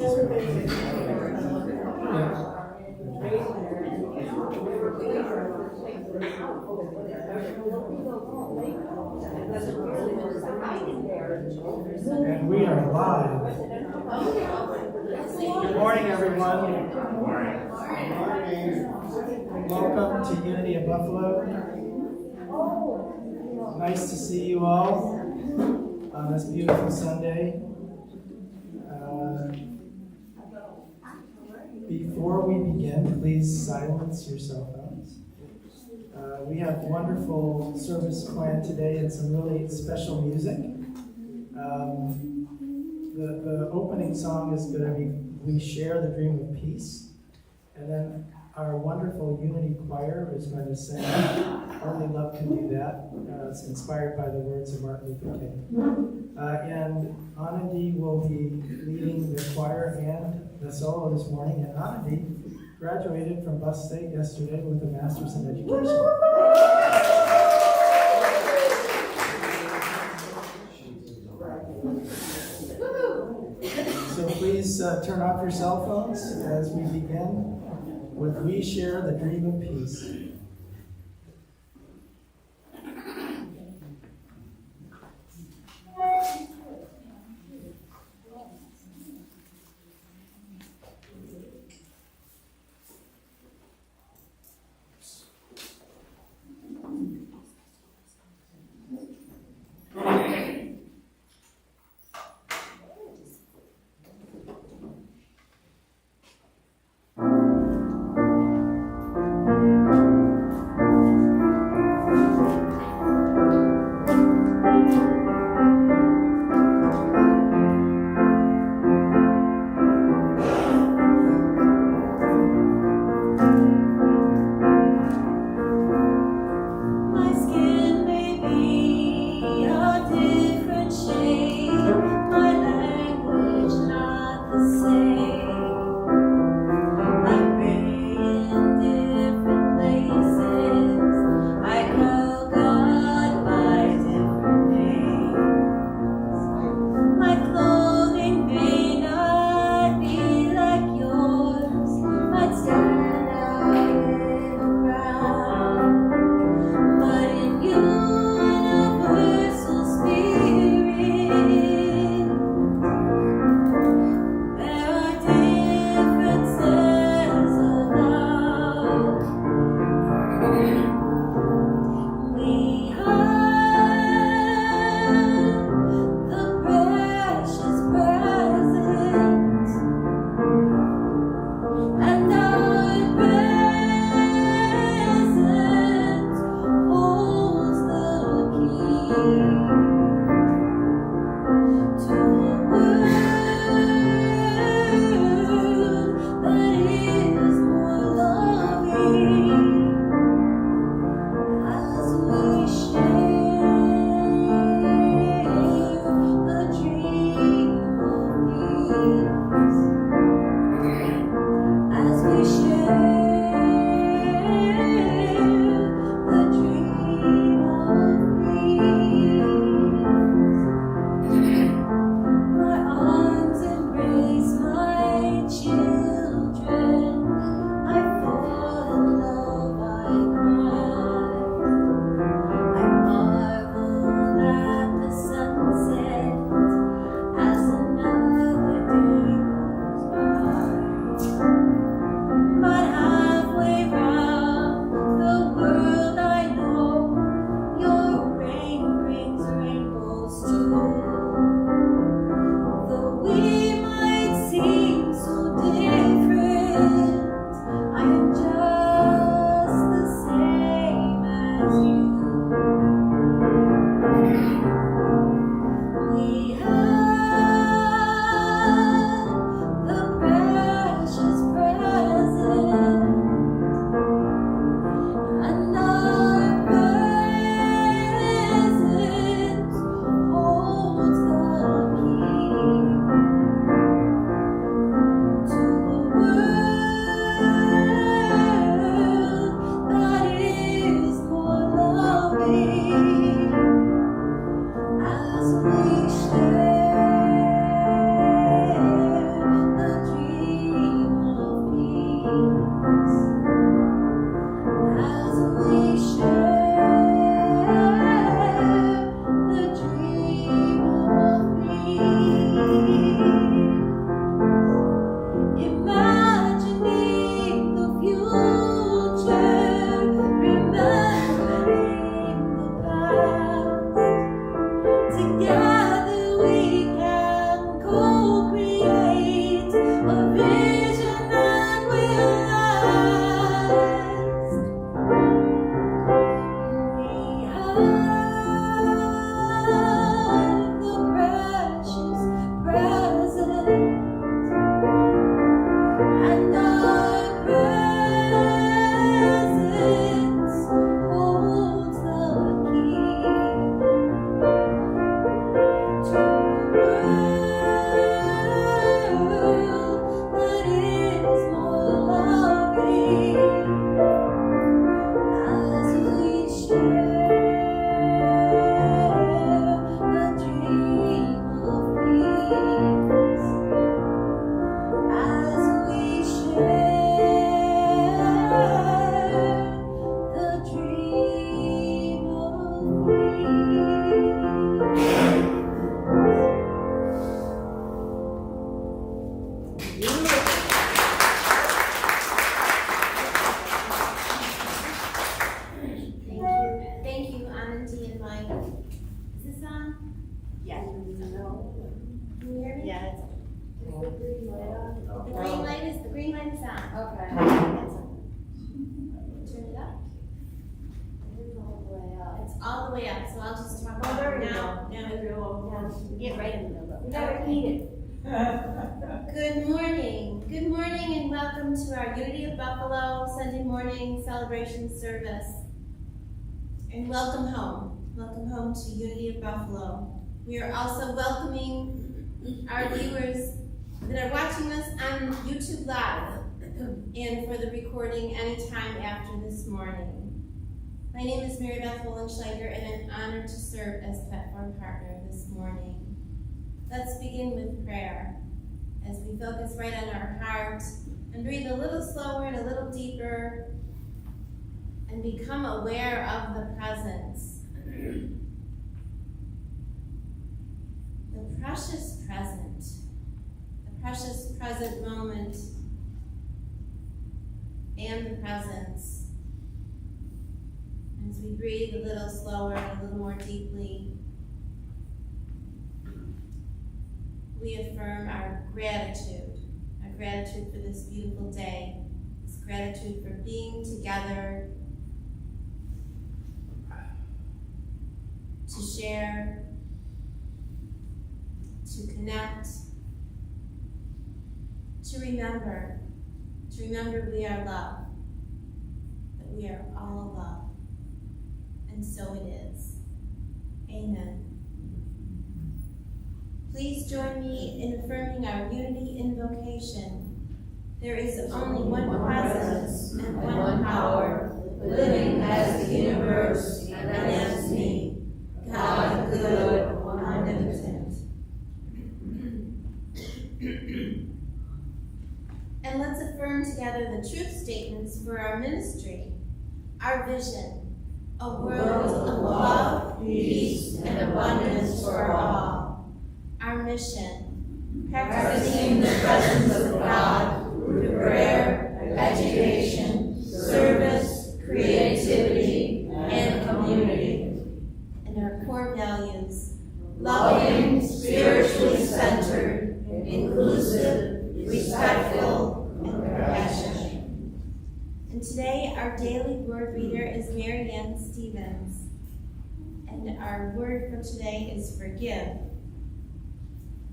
And we are live. Good morning, everyone. Good morning. Welcome to Unity of Buffalo. Nice to see you all on this beautiful Sunday. Before we begin, please silence your cell phones. We have wonderful service planned today and some really special music. The opening song is going to be We Share the Dream of Peace. And then our wonderful Unity Choir is going to sing Only Love Can Do That. It's inspired by the words of Martin Luther King. And Ahnandhi will be leading the choir and the solo this morning. And Ahnandhi graduated from Bus State yesterday with a master's in education. So please turn off your cell phones as we begin with We Share the Dream of Peace. Okay. Turn it up. It is all the way up. It's all the way up, so I'll just talk Oh, about there it you now. go. Now, get right in the middle. We gotta eat it. Good morning. Good morning and welcome to our Unity of Buffalo Sunday morning celebration service. And welcome home. Welcome home to Unity of Buffalo. We are also welcoming our viewers that are watching us on YouTube Live and for the recording anytime after this morning. My name is Mary Beth Wollenschlager and I'm honored to serve as platform partner this morning. Let's begin with prayer as we focus right on our heart and breathe a little slower and a little deeper and become aware of the presence. The precious present. The precious present moment and the presence. As we breathe a little slower and a little more deeply, we affirm our gratitude for this beautiful day, this gratitude for being together, to share, to connect, to remember we are love, that we are all love, and so it is. Amen. Please join me in affirming our unity invocation. There is only one presence and one power, living as the universe and as me, God good, omnipotent. And let's affirm together the truth statements for our ministry, our vision, a world of love, peace, and abundance for all. Our mission, practicing the presence of God through prayer, education, service, creativity, and community. And our core values, loving, spiritually centered, inclusive, respectful, and compassionate. And today, our daily word reader is Mary Ann Stevens. And our word for today is forgive.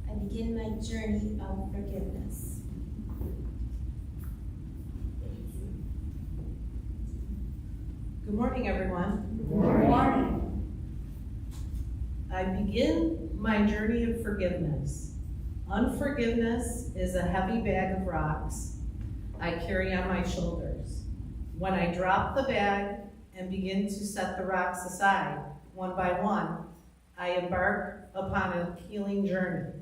I begin my journey of forgiveness. Good morning, everyone. Good morning. I begin my journey of forgiveness. Unforgiveness is a heavy bag of rocks I carry on my shoulders. When I drop the bag and begin to set the rocks aside, one by one, I embark upon a healing journey.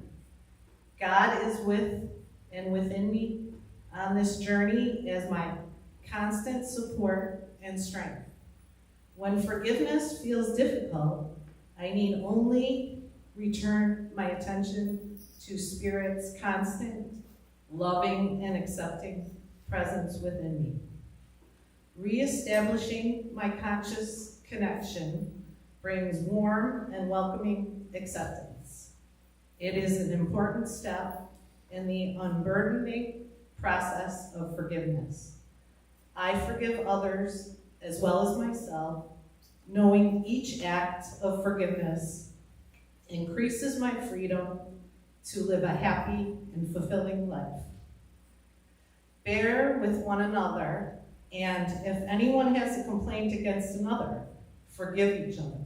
God is with and within me on this journey as my constant support and strength. When forgiveness feels difficult, I need only return my attention to Spirit's constant, loving, and accepting presence within me. Reestablishing my conscious connection brings warm and welcoming acceptance. It is an important step in the unburdening process of forgiveness. I forgive others as well as myself, knowing each act of forgiveness increases my freedom to live a happy and fulfilling life. Bear with one another, and if anyone has a complaint against another, forgive each other.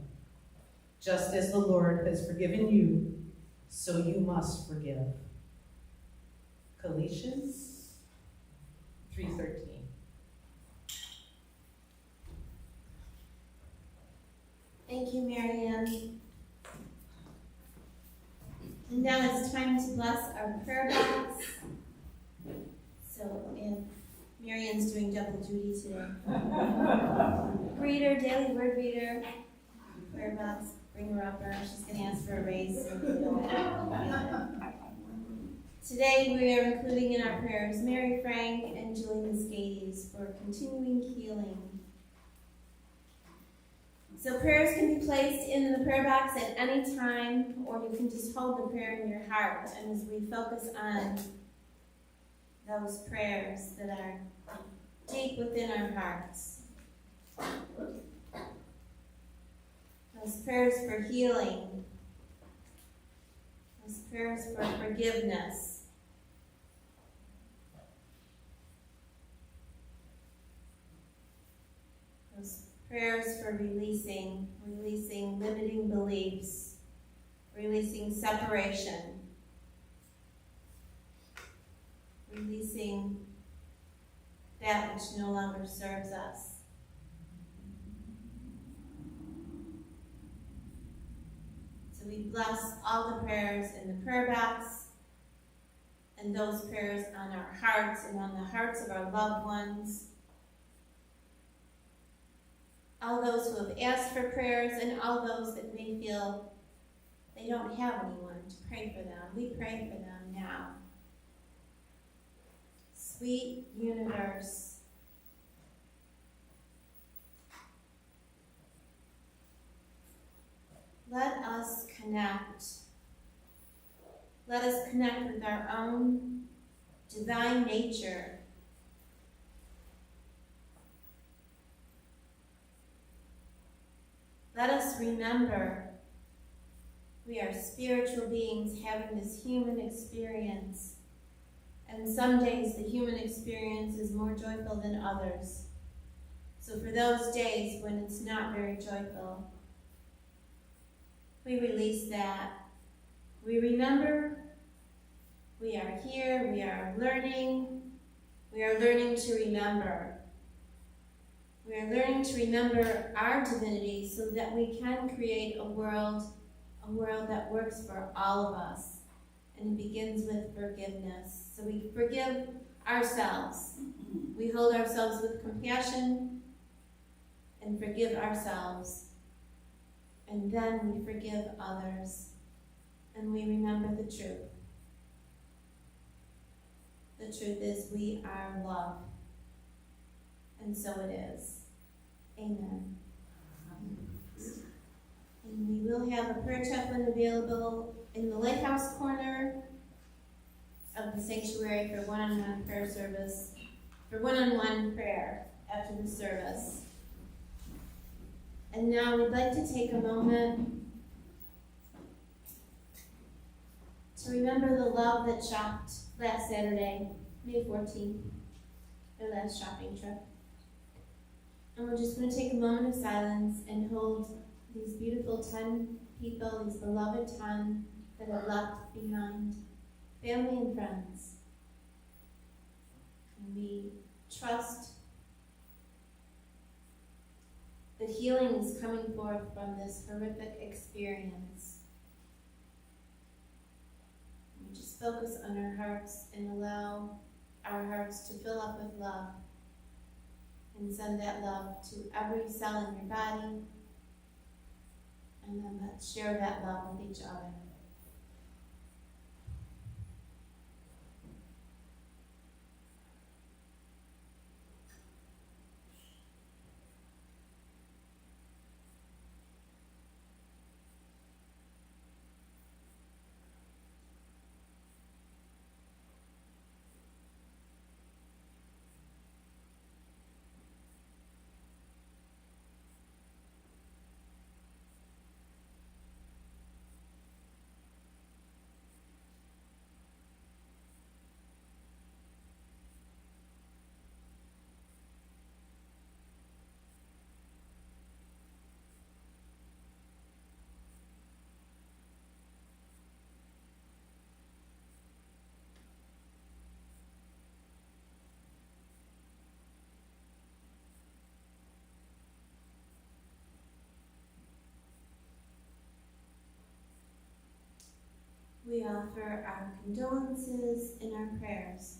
Just as the Lord has forgiven you, so you must forgive. Galatians 3:13. Thank you, Mary Ann. And now it's time to bless our prayer box. So if Mary Ann's doing double duty today. Reader, daily word reader, prayer box, bring her up. She's going to ask for a raise. Today we are including in our prayers Mary Frank and Julie Muscades for continuing healing. So prayers can be placed in the prayer box at any time, or you can just hold the prayer in your heart. And as we focus on those prayers that are deep within our hearts. Those prayers for healing. Those prayers for forgiveness. Those prayers for releasing limiting beliefs, releasing separation, releasing that which no longer serves us. So we bless all the prayers in the prayer box and those prayers on our hearts and on the hearts of our loved ones. All those who have asked for prayers and all those that may feel they don't have anyone to pray for them. We pray for them now. Sweet universe, let us connect. Let us connect with our own divine nature. Let us remember we are spiritual beings having this human experience. And some days the human experience is more joyful than others. So for those days when it's not very joyful, we release that. We remember we are here, we are learning to remember. We are learning to remember our divinity so that we can create a world that works for all of us. And it begins with forgiveness. So we forgive ourselves. We hold ourselves with compassion and forgive ourselves. And then we forgive others. And we remember the truth. The truth is we are love. And so it is. Amen. And we will have a prayer chaplain available in the lighthouse corner of the sanctuary for one-on-one prayer service, for one-on-one prayer after the service. And now we'd like to take a moment to remember the love that shopped last Saturday, May 14th, their last shopping trip. And we're just going to take a moment of silence and hold these beautiful 10 people, these beloved 10 that have left behind, family and friends. And we trust that healing is coming forth from this horrific experience. We just focus on our hearts and allow our hearts to fill up with love and send that love to every cell in your body. And then let's share that love with each other. We offer our condolences and our prayers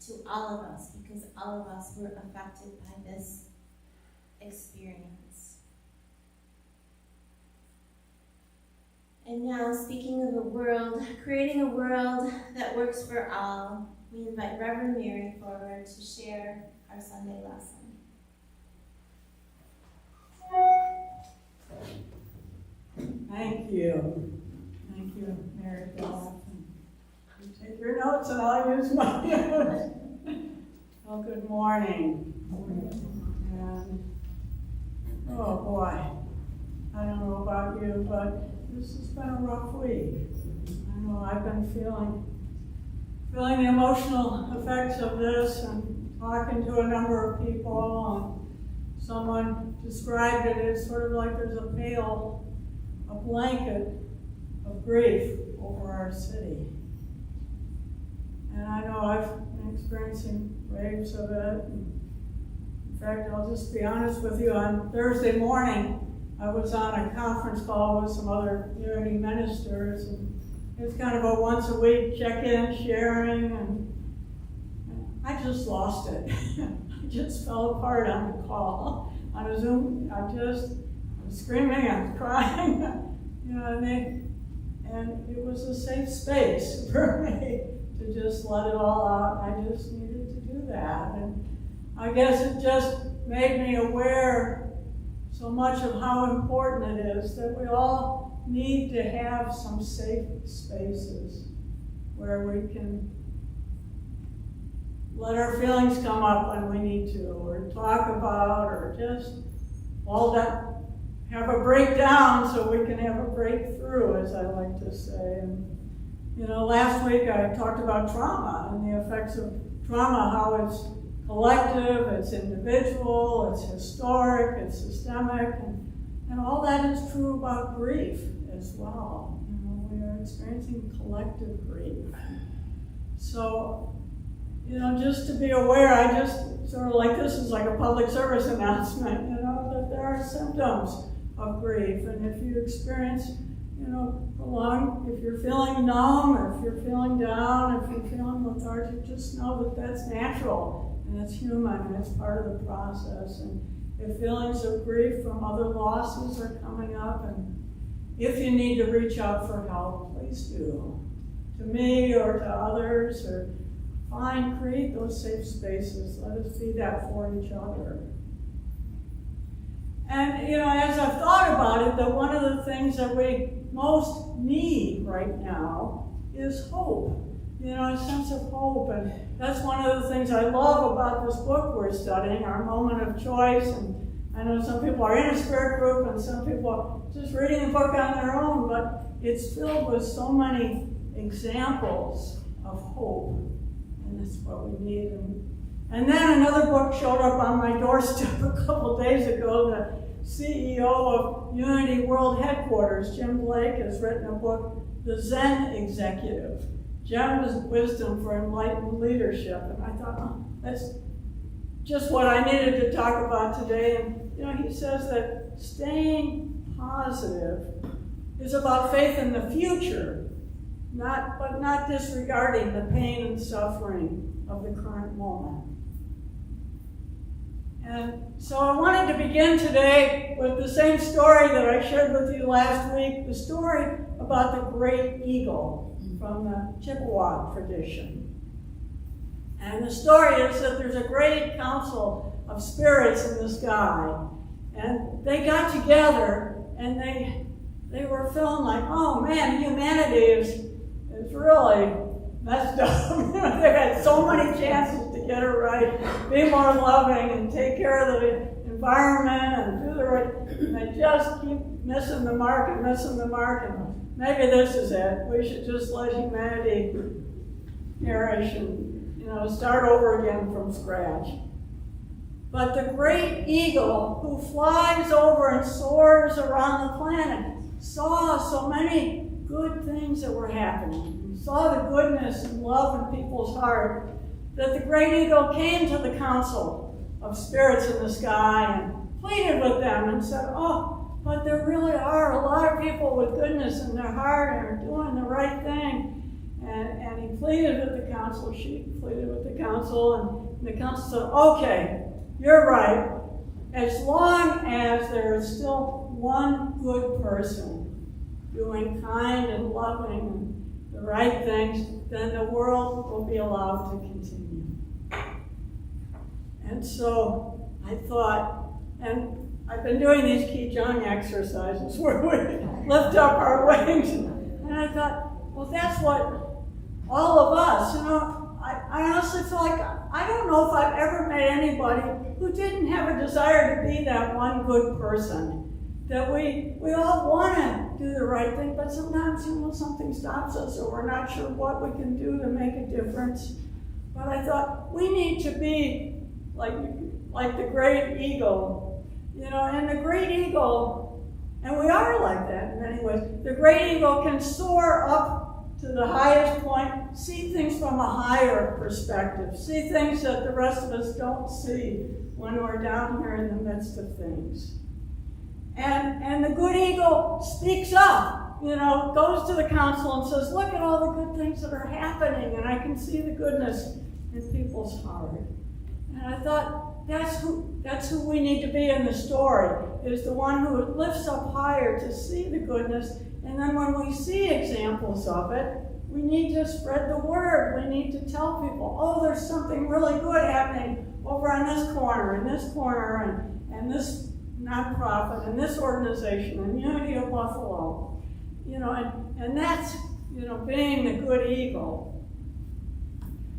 to all of us because all of us were affected by this experience. And now, speaking of a world, creating a world that works for all, we invite Reverend Mary forward to share our Sunday lesson. Thank you. Thank you, Mary Beth, and Take your notes and I'll use my notes. Well, good morning. And, oh boy, I don't know about you, but this has been a rough week. I know I've been feeling the emotional effects of this and talking to a number of people. And someone described it as sort of like there's a blanket of grief over our city. And I know I've been experiencing waves of it. In fact, I'll just be honest with you, on Thursday morning, I was on a conference call with some other unity ministers, and it was kind of a once a week check-in, sharing, and I just lost it. I just fell apart on the call. On a Zoom, I was screaming, I was crying, you know, and it was a safe space for me to just let it all out. I just needed to do that. And I guess it just made me aware so much of how important it is that we all need to have some safe spaces where we can let our feelings come up when we need to, or talk about, or just all that, have a breakdown so we can have a breakthrough, as I like to say. And you know, last week I talked about trauma and the effects of trauma, how it's collective, it's individual, it's historic, it's systemic, and all that is true about grief as well. You know, we are experiencing collective grief. So, you know, just to be aware, I just sort of like, this is like a public service announcement, you know, that there are symptoms of grief. And if you experience, you know, prolonged, if you're feeling numb, or if you're feeling down, if you're feeling lethargic, just know that that's natural and it's human and it's part of the process. And if feelings of grief from other losses are coming up, and if you need to reach out for help, please do. To me or to others, or create those safe spaces. Let us be that for each other. And, you know, as I've thought about it, that one of the things that we most need right now is hope. You know, a sense of hope. And that's one of the things I love about this book we're studying, Our Moment of Choice. And I know some people are in a spirit group and some people are just reading the book on their own, but it's filled with so many examples of hope. And that's what we need. And then another book showed up on my doorstep a couple days ago. The CEO of Unity World Headquarters, Jim Blake, has written a book, The Zen Executive, Gem's Wisdom for Enlightened Leadership. And I thought, oh, that's just what I needed to talk about today. And you know, he says that staying positive is about faith in the future, but not disregarding the pain and suffering of the current moment. And so I wanted to begin today with the same story that I shared with you last week, the story about the great eagle from the Chippewa tradition. And the story is that there's a great council of spirits in the sky, and they got together and they were feeling like, oh man, humanity is really messed up. They've had so many chances to get it right, be more loving and take care of the environment and do the right, and they just keep missing the mark and maybe this is it. We should just let humanity perish and, you know, start over again from scratch. But the great eagle who flies over and soars around the planet saw so many good things that were happening. Saw the goodness and love in people's heart, that the great eagle came to the council of spirits in the sky and pleaded with them and said, oh, but there really are a lot of people with goodness in their heart and are doing the right thing. And he pleaded with the council, she pleaded with the council, and the council said, okay, you're right. As long as there is still one good person doing kind and loving and the right things, then the world will be allowed to continue. And so I thought, and I've been doing these Qigong exercises where we lift up our wings, and I thought, well, that's what all of us, I honestly feel like I don't know if I've ever met anybody who didn't have a desire to be that one good person. That we all want to do the right thing, but sometimes, something stops us or we're not sure what we can do to make a difference. But I thought we need to be like the great eagle, and the great eagle, and we are like that in many ways. The great eagle can soar up to the highest point, see things from a higher perspective, see things that the rest of us don't see when we're down here in the midst of things. And the good eagle speaks up, goes to the council and says, look at all the good things that are happening, and I can see the goodness in people's heart. And I thought, that's who we need to be in the story, is the one who lifts up higher to see the goodness. And then when we see examples of it, we need to spread the word. We need to tell people, oh, there's something really good happening over on this corner, and this nonprofit, and this organization, and Unity of Buffalo. And that's, being the good eagle.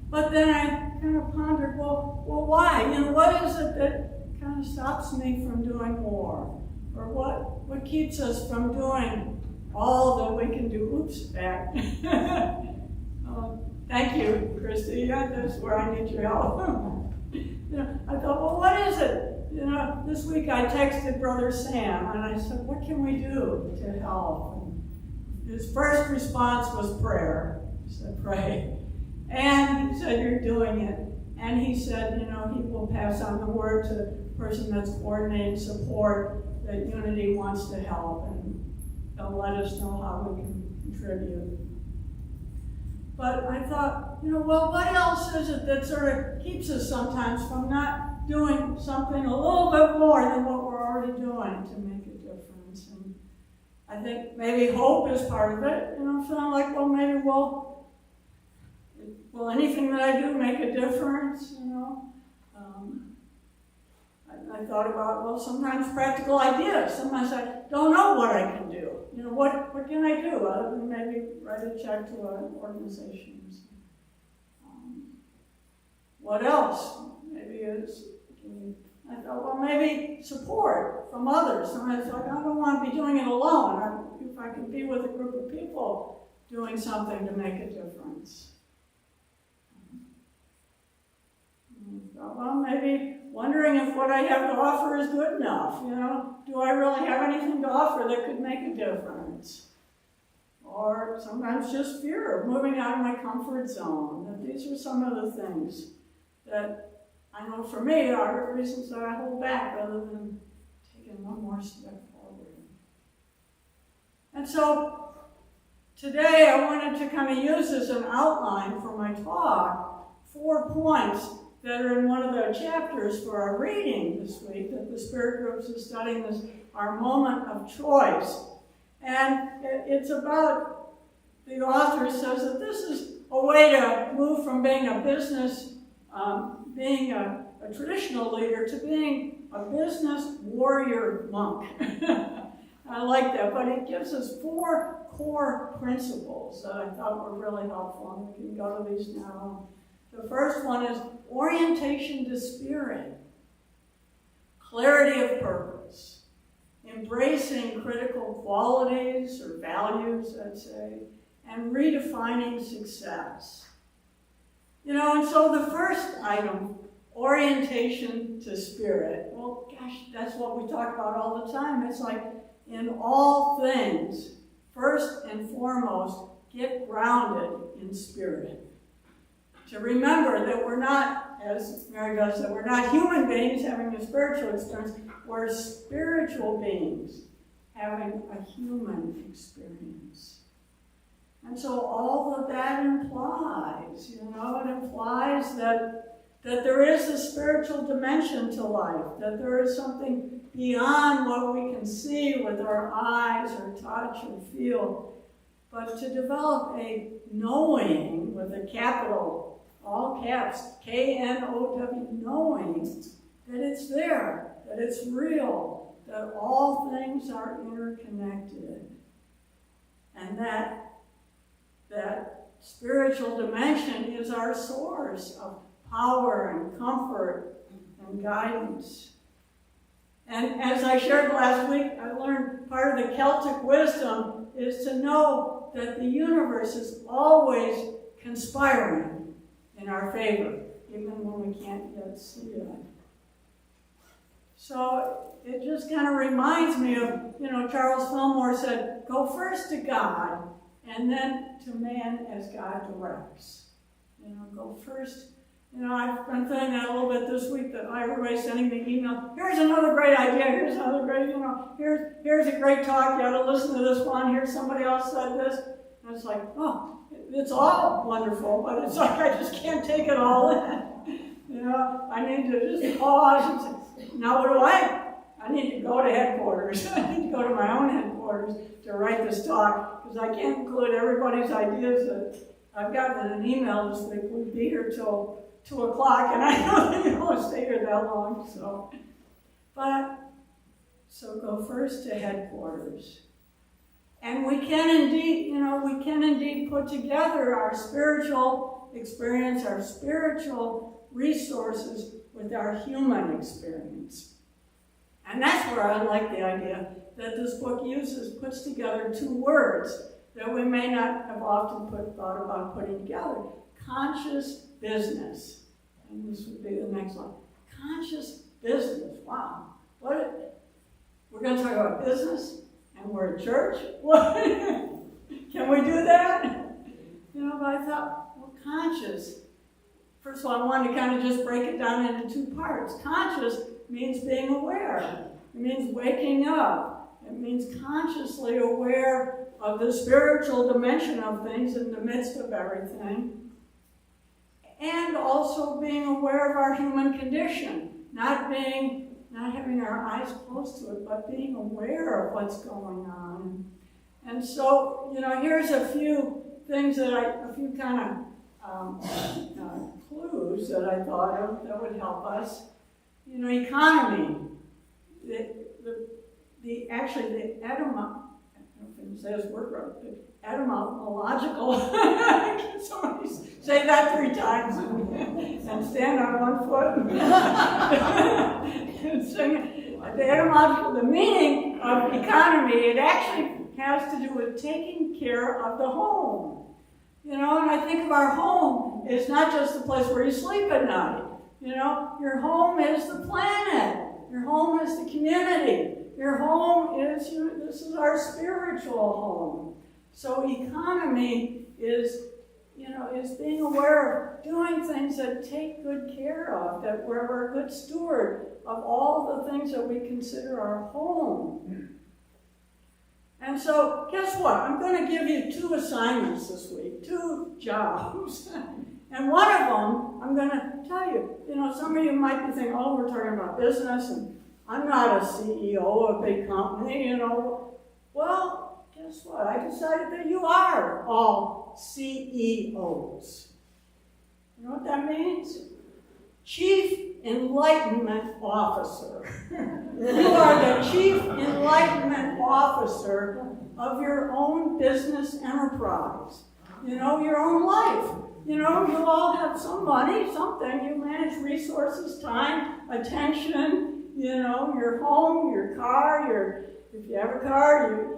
But then I kind of pondered, well, why? What is it that kind of stops me from doing more? Or what keeps us from doing all that we can do? Oops, back. Thank you, Christy. That's where I need your help. I thought, well, what is it? This week I texted Brother Sam and I said, what can we do to help? And his first response was prayer. He said, pray. And he said, you're doing it. And he said, he will pass on the word to the person that's coordinating support that Unity wants to help, and they'll let us know how we can contribute. But I thought, well, what else is it that sort of keeps us sometimes from not doing something a little bit more than what we're already doing to make a difference? And I think maybe hope is part of it. Feeling like, well, maybe will anything that I do make a difference? I thought about, well, sometimes practical ideas. Sometimes I don't know what I can do. What can I do other than maybe write a check to an organization? What else? I thought, well, maybe support from others. Sometimes I don't want to be doing it alone. If I can be with a group of people doing something to make a difference. Well, maybe wondering if what I have to offer is good enough. Do I really have anything to offer that could make a difference? Or sometimes just fear of moving out of my comfort zone. That these are some of the things that I know for me are the reasons that I hold back rather than taking one more step forward. And so today I wanted to kind of use as an outline for my talk 4 points that are in one of the chapters for our reading this week that the Spirit Groups is studying, this our moment of choice. And it's about, the author says that this is a way to move from being a business, being a traditional leader, to being a business warrior monk. I like that, but it gives us 4 core principles that I thought were really helpful, and we can go to these now. The first one is orientation to spirit, clarity of purpose, embracing critical qualities or values, I'd say, and redefining success. And so the first item, orientation to spirit. Well, gosh, that's what we talk about all the time. It's like in all things, first and foremost, get grounded in spirit. To remember that we're not, as Mary does, that we're not human beings having a spiritual experience. We're spiritual beings having a human experience. And so all that implies, it implies that there is a spiritual dimension to life, that there is something beyond what we can see with our eyes or touch or feel, but to develop a knowing with a capital, all caps, K-N-O-W, knowing that it's there, that it's real, that all things are interconnected, and that spiritual dimension is our source of power and comfort and guidance. And as I shared last week, I learned part of the Celtic wisdom is to know that the universe is always conspiring in our favor, even when we can't yet see it. So it just kind of reminds me of, Charles Fillmore said, go first to God and then to man as God directs. Go first. I've been feeling that a little bit this week, that everybody's sending me email. Here's another great idea. Here's another great, here's a great talk. You ought to listen to this one. Here's somebody else said this. And it's like, oh, it's all wonderful, but it's like I just can't take it all in. I need to just pause and say, now what do I need to go to headquarters. I need to go to my own headquarters to write this talk, because I can't include everybody's ideas that I've gotten in an email this week. We'd be here till 2 o'clock, and I don't think I'll stay here that long, so go first to headquarters. And we can indeed put together our spiritual experience, our spiritual resources with our human experience. And that's where I like the idea that this book puts together two words that we may not have often thought about putting together. Conscious business. And this would be the next one. Conscious business. Wow. We're going to talk about business, and we're a church? What? Can we do that? But I thought, conscious. First of all, I wanted to kind of just break it down into two parts. Conscious means being aware. It means waking up. It means consciously aware of the spiritual dimension of things in the midst of everything. And also being aware of our human condition. Not having our eyes closed to it, but being aware of what's going on. And so, here's a few things a few kind of clues that I thought of that would help us. Economy. Etymological. Somebody say that 3 times and stand on one foot. The meaning of economy, it actually has to do with taking care of the home. And I think of our home, it's not just the place where you sleep at night. Your home is the planet. Your home is the community. Your home is, this is our spiritual home. So economy is being aware of doing things that take good care of, that we're a good steward of all the things that we consider our home. And so, guess what? I'm going to give you 2 assignments this week, 2 jobs. And one of them, I'm going to tell you, some of you might be thinking, oh, we're talking about business, and I'm not a CEO of a big company, Well, guess what? I decided that you are all CEOs. You know what that means? Chief Enlightenment Officer. You are the Chief Enlightenment Officer of your own business enterprise. Your own life. You all have some money, something. You manage resources, time, attention, your home, your car, if you have a car,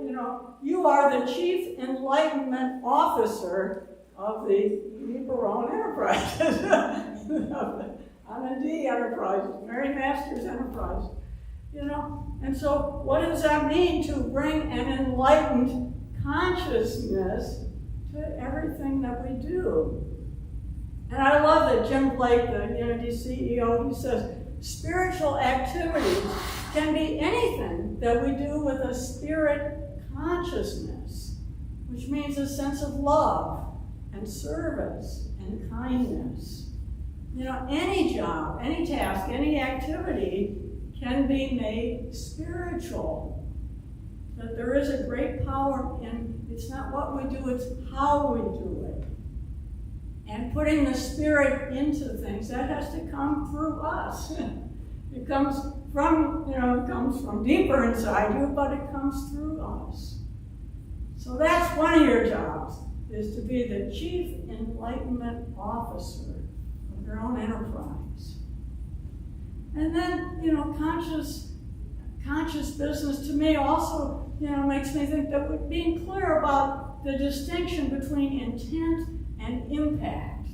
you are the Chief Enlightenment Officer of the Reverend Enterprises, of the Ahnandhi Enterprises, Mary Masters Enterprise, And so what does that mean to bring an enlightened consciousness to everything that we do? And I love that Jim Blake, the Unity CEO, he says, spiritual activities can be anything that we do with a spirit consciousness, which means a sense of love and service and kindness. Any job, any task, any activity can be made spiritual. That there is a great power in, it's not what we do, it's how we do it. And putting the spirit into things, that has to come through us. It comes from deeper inside you, but it comes through us. So that's one of your jobs. is to be the chief enlightenment officer of their own enterprise. And then, conscious business to me also, makes me think that being clear about the distinction between intent and impact.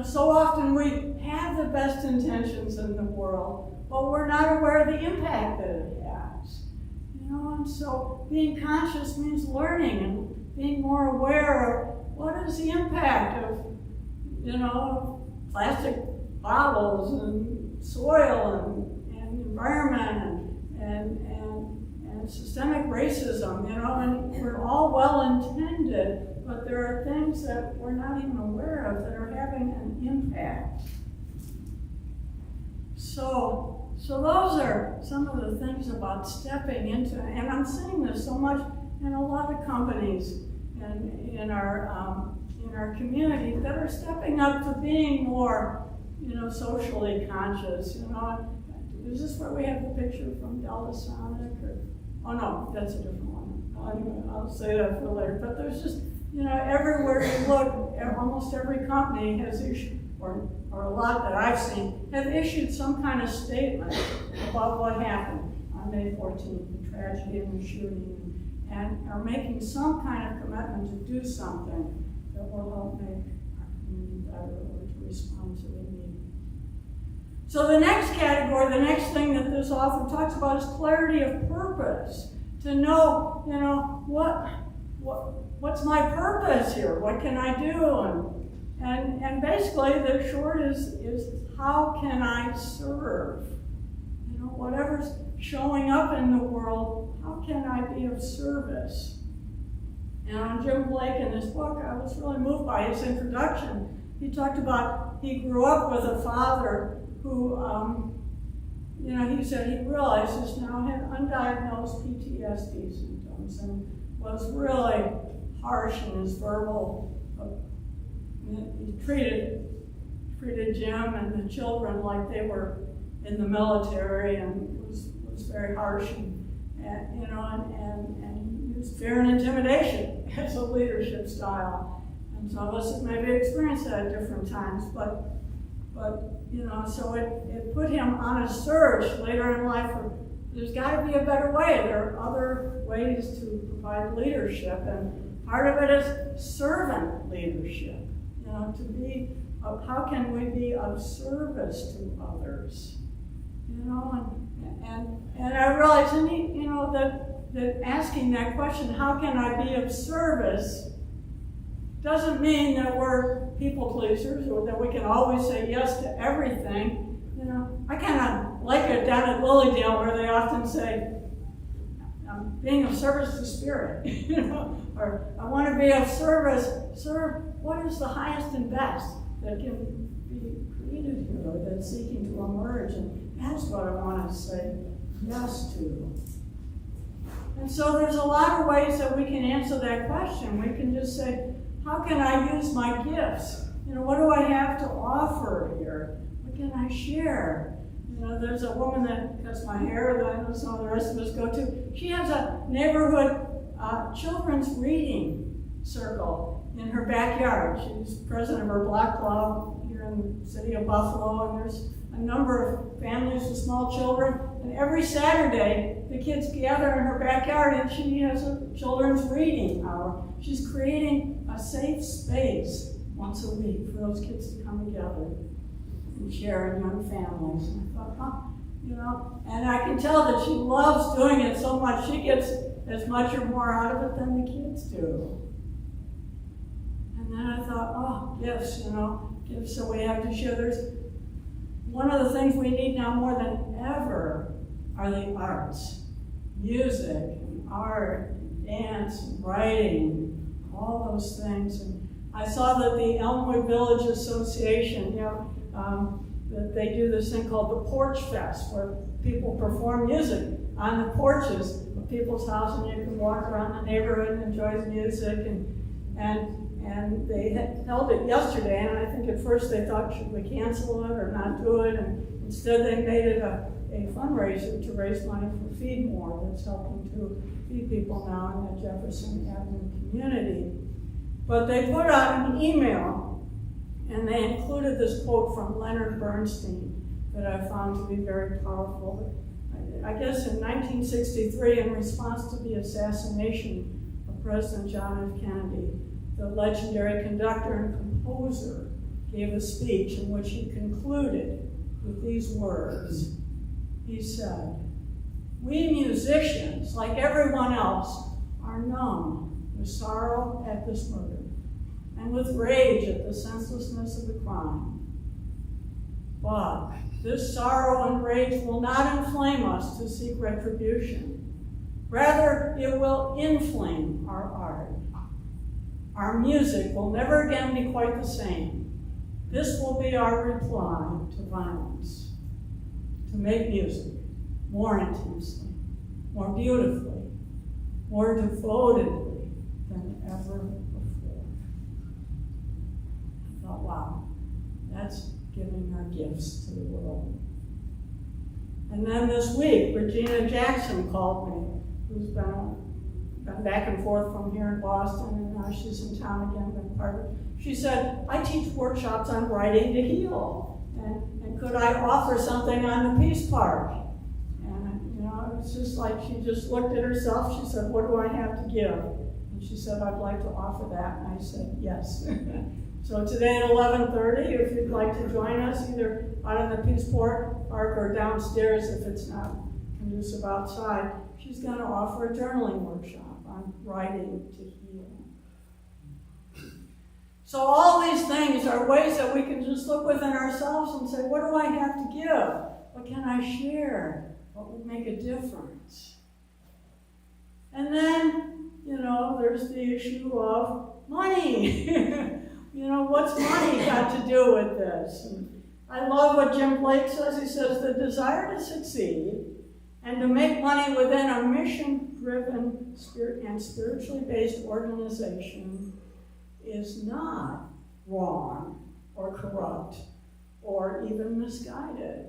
So often we have the best intentions in the world, but we're not aware of the impact that it has. And so being conscious means learning and being more aware of what is the impact of, plastic bottles and soil and environment and systemic racism, and we're all well-intended, but there are things that we're not even aware of that are having an impact. So those are some of the things about stepping into, and I'm seeing this so much in a lot of companies and in our community that are stepping up to being more, socially conscious. Is this where we have the picture from Delta Sonic? Oh no, that's a different one. I'll say that for later. But there's just, everywhere you look, almost every company has issued, or a lot that I've seen, have issued some kind of statement about what happened on May 14th, the tragedy and the shooting, and are making some kind of commitment to do something that will help make our community better or to respond to the need. So the next category, the next thing that this author talks about is clarity of purpose. To know, what's my purpose here? What can I do? And basically the short is how can I serve? Whatever's showing up in the world, how can I be of service? And Jim Blake in this book, I was really moved by his introduction. He talked about he grew up with a father who, he said he realizes now had undiagnosed PTSD symptoms and was really harsh in his verbal. He treated Jim and the children like they were in the military, and was very harsh and he used fear and intimidation as a leadership style. And some of us have maybe experienced that at different times, but so it put him on a search later in life for there's got to be a better way. There are other ways to provide leadership, and part of it is servant leadership. To be of how can we be of service to others? And I realize, that asking that question, how can I be of service, doesn't mean that we're people pleasers or that we can always say yes to everything. I kind of like it down at Lilydale where they often say, I'm being of service to spirit, or I want to be of service, serve what is the highest and best that can be created here or that's seeking to emerge, and that's what I want to say yes to. And so there's a lot of ways that we can answer that question. We can just say, how can I use my gifts? What do I have to offer here? What can I share? There's a woman that cuts my hair that I know some of the rest of us go to. She has a neighborhood children's reading circle in her backyard. She's president of her block club here in the city of Buffalo, and there's a number of families with small children. And every Saturday, the kids gather in her backyard, and she has a children's reading hour. She's creating a safe space once a week for those kids to come together and share in young families. And I thought, and I can tell that she loves doing it so much. She gets as much or more out of it than the kids do. And then I thought, gifts, gifts that we have to share. There's one of the things we need now more than ever are the arts. Music, and art, and dance, and writing, all those things. And I saw that the Elmwood Village Association, that they do this thing called the Porch Fest, where people perform music on the porches of people's houses, and you can walk around the neighborhood and enjoy the music. And they had held it yesterday, and I think at first they thought, should we cancel it or not do it? And instead they made it a fundraiser to raise money for Feed More, that's helping to feed people now in the Jefferson Avenue community. But they put out an email, and they included this quote from Leonard Bernstein that I found to be very powerful. I guess in 1963, in response to the assassination of President John F. Kennedy, the legendary conductor and composer gave a speech in which he concluded with these words. He said, "We musicians, like everyone else, are numb with sorrow at this murder and with rage at the senselessness of the crime. But this sorrow and rage will not inflame us to seek retribution. Rather, it will inflame our art. Our music will never again be quite the same. This will be our reply to violence. To make music more intensely, more beautifully, more devotedly than ever before." I thought, wow, that's giving our gifts to the world. And then this week, Regina Jackson called me, who's been back and forth from here in Boston, and now she's in town again, been part of it. She said, "I teach workshops on writing to heal, and could I offer something on the peace part?" And, it's just like she just looked at herself. She said, "What do I have to give?" And she said, "I'd like to offer that." And I said, "Yes." So today at 11:30, if you'd like to join us, either out in the Peace Park or downstairs if it's not conducive outside, she's going to offer a journaling workshop on writing to heal. So all these things are ways that we can just look within ourselves and say, what do I have to give? What can I share? What would make a difference? And then, there's the issue of money. What's money got to do with this? And I love what Jim Blake says. He says, the desire to succeed and to make money within a mission-driven and spiritually based organization is not wrong or corrupt or even misguided.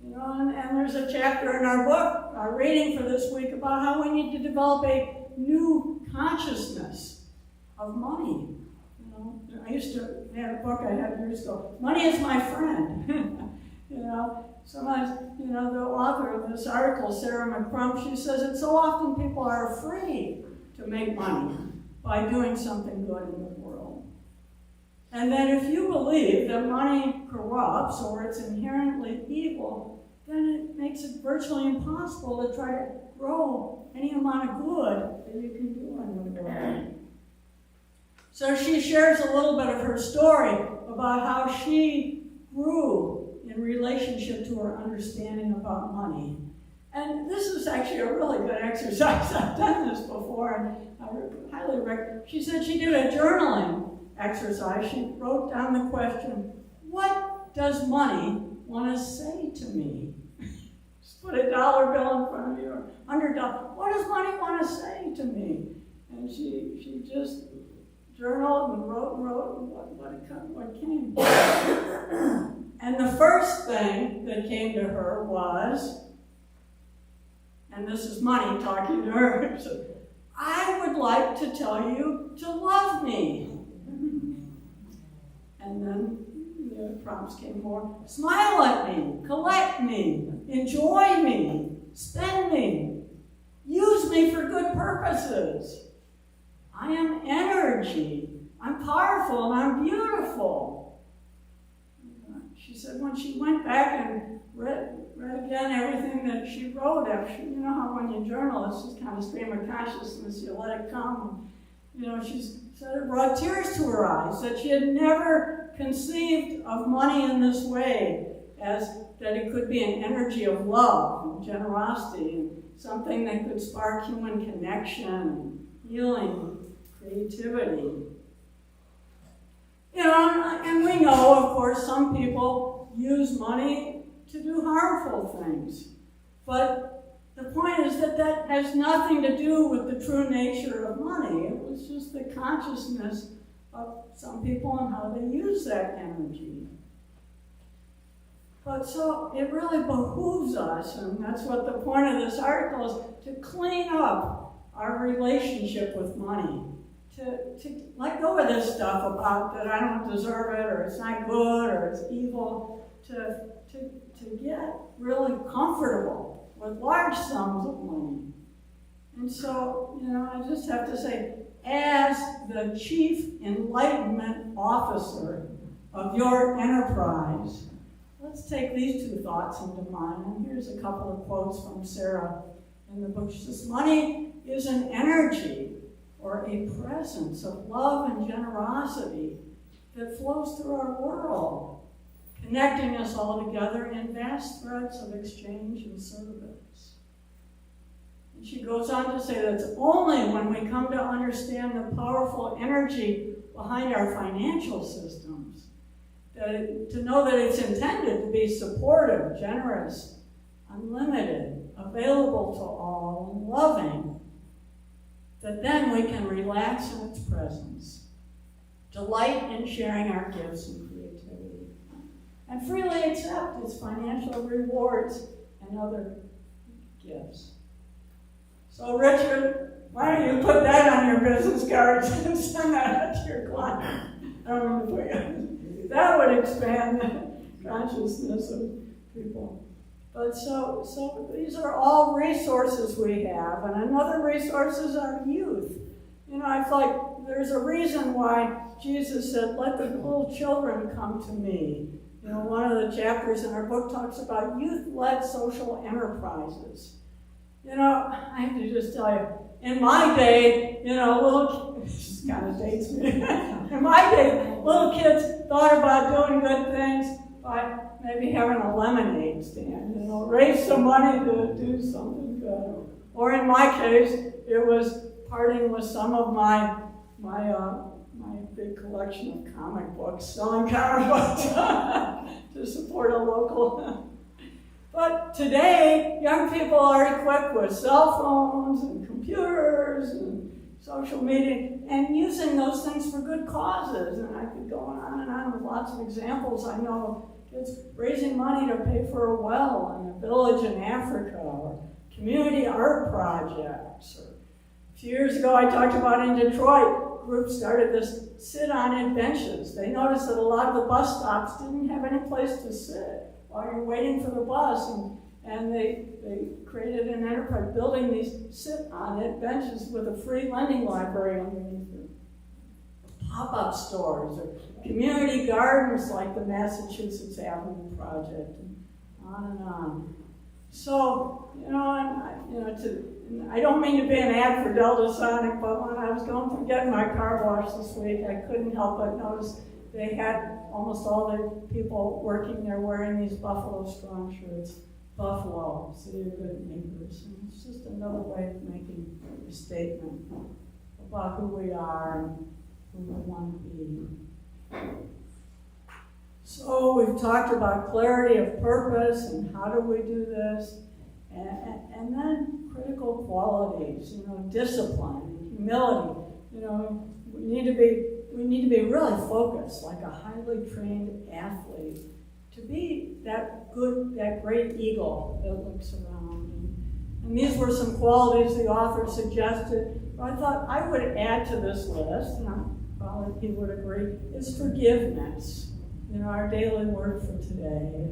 And there's a chapter in our book, our reading for this week, about how we need to develop a new consciousness of money. I used to have a book I had years ago, Money is My Friend. Sometimes, the author of this article, Sarah McCrump, she says that so often people are afraid to make money by doing something good in the world. And then if you believe that money corrupts or it's inherently evil, then it makes it virtually impossible to try to grow any amount of good that you can do in the world. So she shares a little bit of her story about how she grew in relationship to her understanding about money. And this is actually a really good exercise. I've done this before, and I highly recommend. She said she did a journaling exercise. She wrote down the question, what does money want to say to me? Just put a dollar bill in front of you, or $100. What does money want to say to me? And she just journaled and wrote what came. And the first thing that came to her was, and this is money talking to her, I would like to tell you to love me. And then the prompts came more. Smile at me, collect me, enjoy me, spend me, use me for good purposes. I am energy. I'm powerful and I'm beautiful. She said when she went back and read again everything that she wrote, after, how when you journal, it's just kind of stream of consciousness, you let it come. She said it brought tears to her eyes, that she had never conceived of money in this way, as that it could be an energy of love and generosity, and something that could spark human connection, healing, creativity. And we know, of course, some people use money to do harmful things. But the point is that has nothing to do with the true nature of money. It was just the consciousness of some people and how they use that energy. But so it really behooves us, and that's what the point of this article is, to clean up our relationship with money, to let go of this stuff about that I don't deserve it, or it's not good, or it's evil, to get really comfortable with large sums of money. And so, I just have to say, as the Chief Enlightenment Officer of your enterprise, let's take these two thoughts into mind. And here's a couple of quotes from Sarah in the book. She says, money is an energy or a presence of love and generosity that flows through our world, connecting us all together in vast threads of exchange and service. And she goes on to say that it's only when we come to understand the powerful energy behind our financial systems, to know that it's intended to be supportive, generous, unlimited, available to all, and loving, that then we can relax in its presence, delight in sharing our gifts and creativity, and freely accept its financial rewards and other gifts. So Richard, why don't you put that on your business cards and send that out to your client? I don't know if that would expand the consciousness of people. But so these are all resources we have, and another resource is our youth. I feel like there's a reason why Jesus said, let the little children come to me. One of the chapters in our book talks about youth-led social enterprises. I have to just tell you, in my day, this kind of dates me. In my day, little kids thought about doing good things by maybe having a lemonade stand, raise some money to do something good. Or in my case, it was parting with some of my big collection of comic books, selling comic books to support a local. But today, young people are equipped with cell phones and computers and social media and using those things for good causes. And I could go on and on with lots of examples. I know kids raising money to pay for a well in a village in Africa, or community art projects. Or a few years ago, I talked about in Detroit, groups started this sit-on benches. They noticed that a lot of the bus stops didn't have any place to sit while you're waiting for the bus, and they created an enterprise building these sit-on benches with a free lending library underneath them. Pop-up stores, or community gardens like the Massachusetts Avenue Project, and on. So, I don't mean to be an ad for Delta Sonic, but when I was going through getting my car washed this week, I couldn't help but notice they had almost all the people working there wearing these Buffalo Strong shirts. Buffalo, city of good neighbors. And it's just another way of making a statement about who we are and who we want to be. So we've talked about clarity of purpose and how do we do this, and then critical qualities, discipline and humility. We need to be really focused, like a highly trained athlete, to be that great eagle that looks around. And these were some qualities the author suggested. But I thought I would add to this list, and probably he would agree, is forgiveness. Our daily word for today.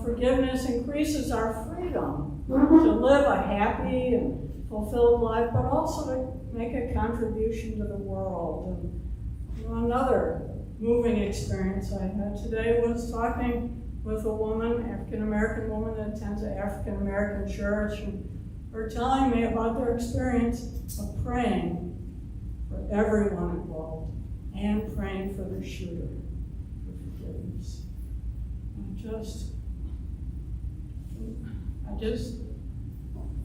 Forgiveness increases our freedom to live a happy and fulfilled life, but also to make a contribution to the world. And another moving experience I had today was talking with a woman, African-American woman that attends an African-American church, and her telling me about their experience of praying for everyone involved and praying for the shooter for forgiveness. I just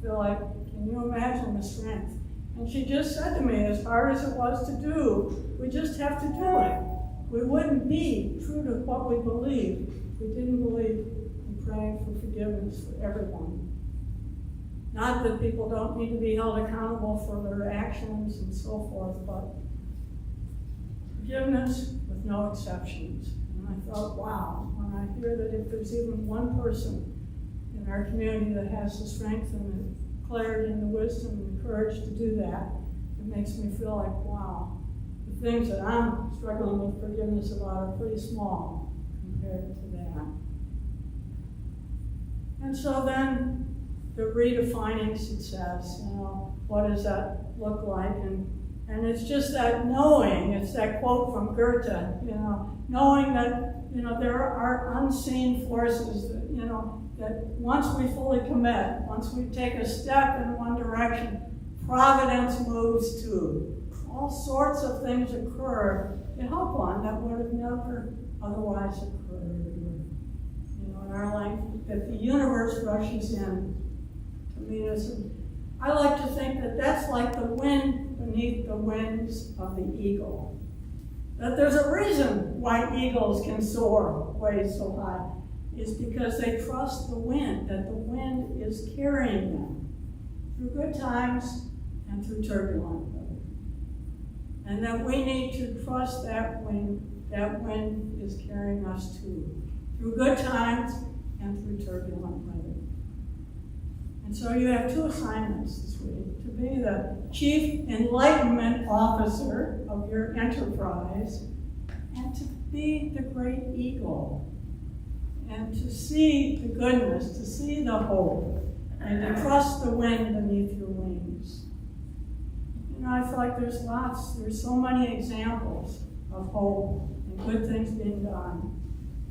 feel like, can you imagine the strength? And she just said to me, as hard as it was to do, we just have to do it. We wouldn't be true to what we believe if we didn't believe in praying for forgiveness for everyone. Not that people don't need to be held accountable for their actions and so forth, but forgiveness with no exceptions. And I thought, wow, when I hear that if there's even one person in our community that has the strength and the clarity and the wisdom and the courage to do that, it makes me feel like, wow, the things that I'm struggling with forgiveness about are pretty small compared to that. And so then the redefining success, what does that look like? And it's just that knowing, it's that quote from Goethe, knowing that, there are unseen forces that, that once we fully commit, once we take a step in one direction, providence moves too. All sorts of things occur to help one that would have never otherwise occurred. In our life, that the universe rushes in to meet us. And I like to think that that's like the wind beneath the wings of the eagle. That there's a reason why eagles can soar way so high. Is because they trust the wind, that the wind is carrying them through good times and through turbulent weather. And that we need to trust that wind is carrying us too, through good times and through turbulent weather. And so you have two assignments this week: to be the chief enlightenment officer of your enterprise, and to be the great eagle, and to see the goodness, to see the hope, and to trust the wind beneath your wings. I feel like there's so many examples of hope and good things being done,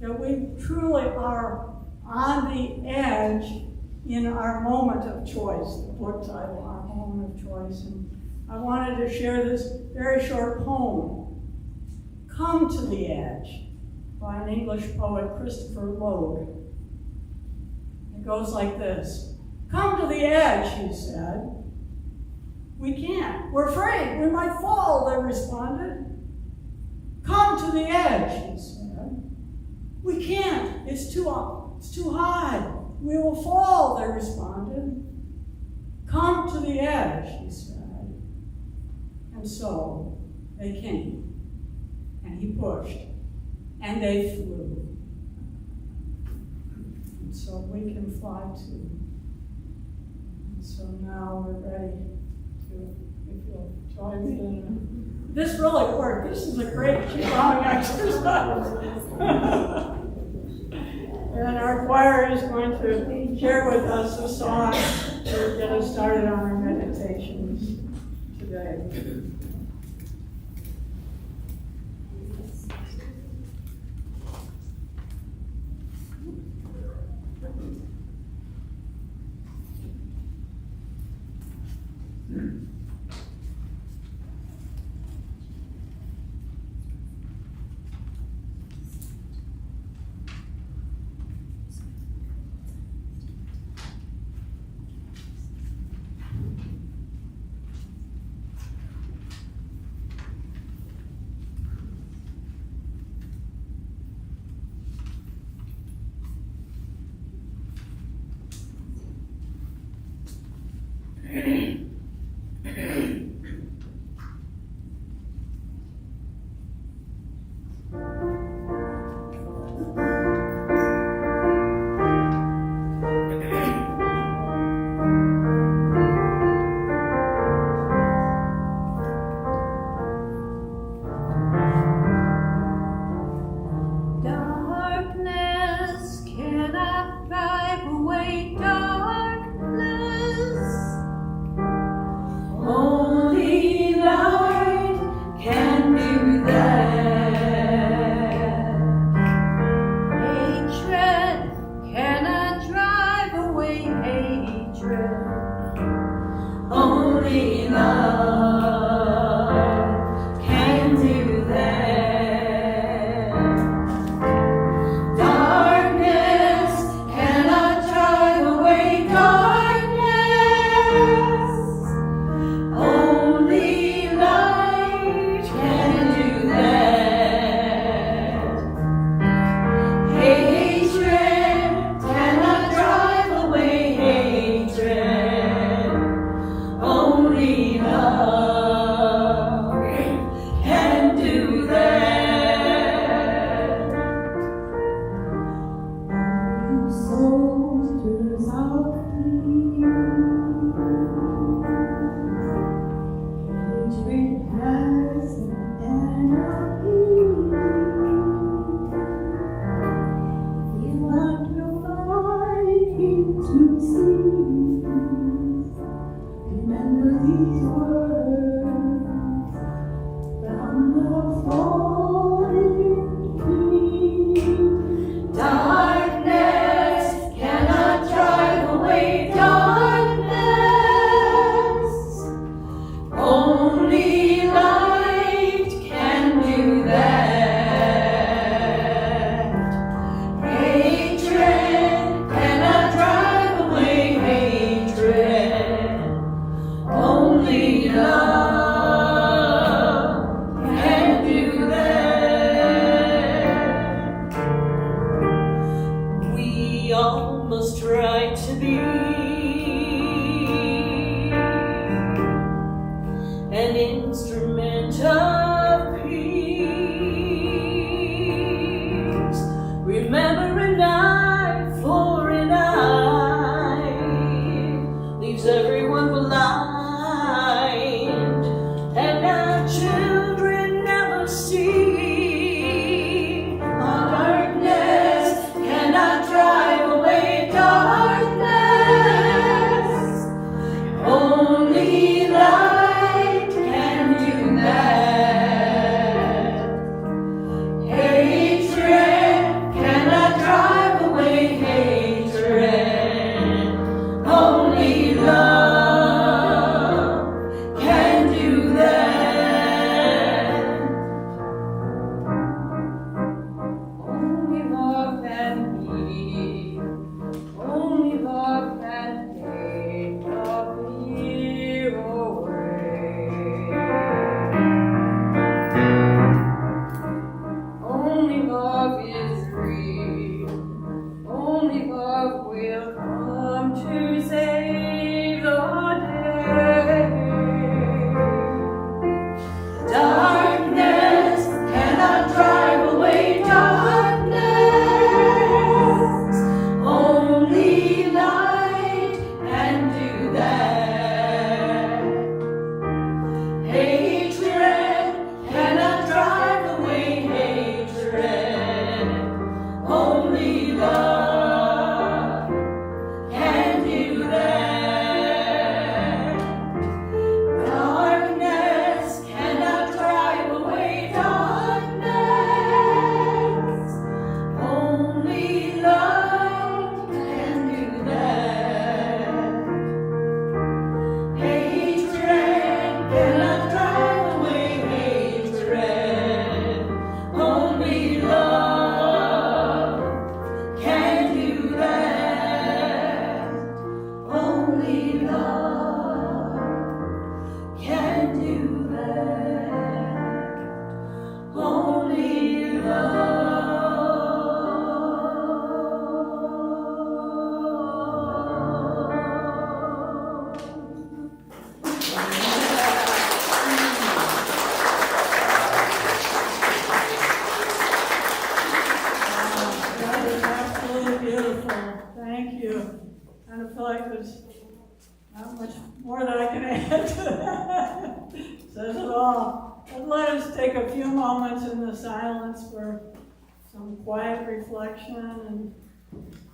that we truly are on the edge in our moment of choice, the book title, Our Moment of Choice. And I wanted to share this very short poem, Come to the Edge, by an English poet, Christopher Logue. It goes like this: "Come to the edge," he said. "We can't. We're afraid we might fall," they responded. "Come to the edge," he said. "We can't. It's too high. We will fall," they responded. "Come to the edge," he said. And so they came, and he pushed, and they flew. And so we can fly too. And so now we're ready to, if you'll join me in. This really worked. This is a great qigong exercise. And our choir is going to share with us a song to get us started on our meditations today.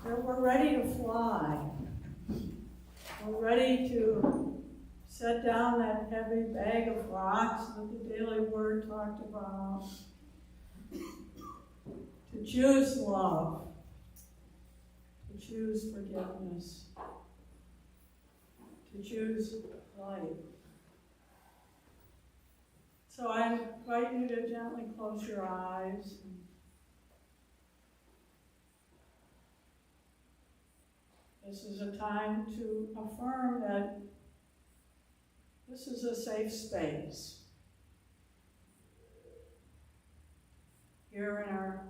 And we're ready to fly. We're ready to set down that heavy bag of rocks that the Daily Word talked about. To choose love. To choose forgiveness. To choose life. So I invite you to gently close your eyes. This is a time to affirm that this is a safe space. Here in our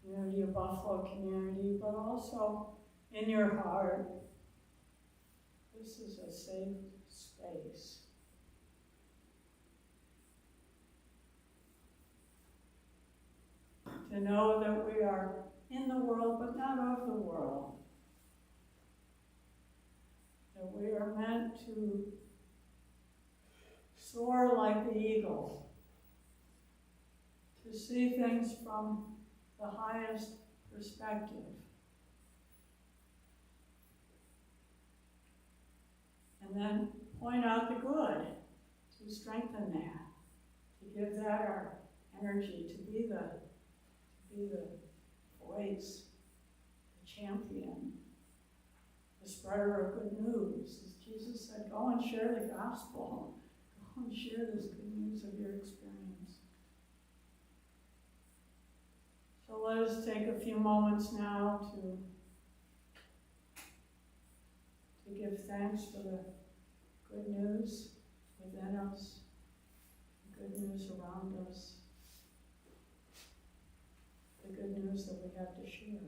community of Buffalo community, but also in your heart. This is a safe space. To know that we are in the world, but not of the world. That we are meant to soar like the eagle, to see things from the highest perspective, And then point out the good, to strengthen that, to give that our energy, to be the voice, the champion, the spreader of good news. As Jesus said, go and share the gospel. Go and share this good news of your experience. So let us take a few moments now to give thanks for the good news within us, the good news around us, the good news that we have to share.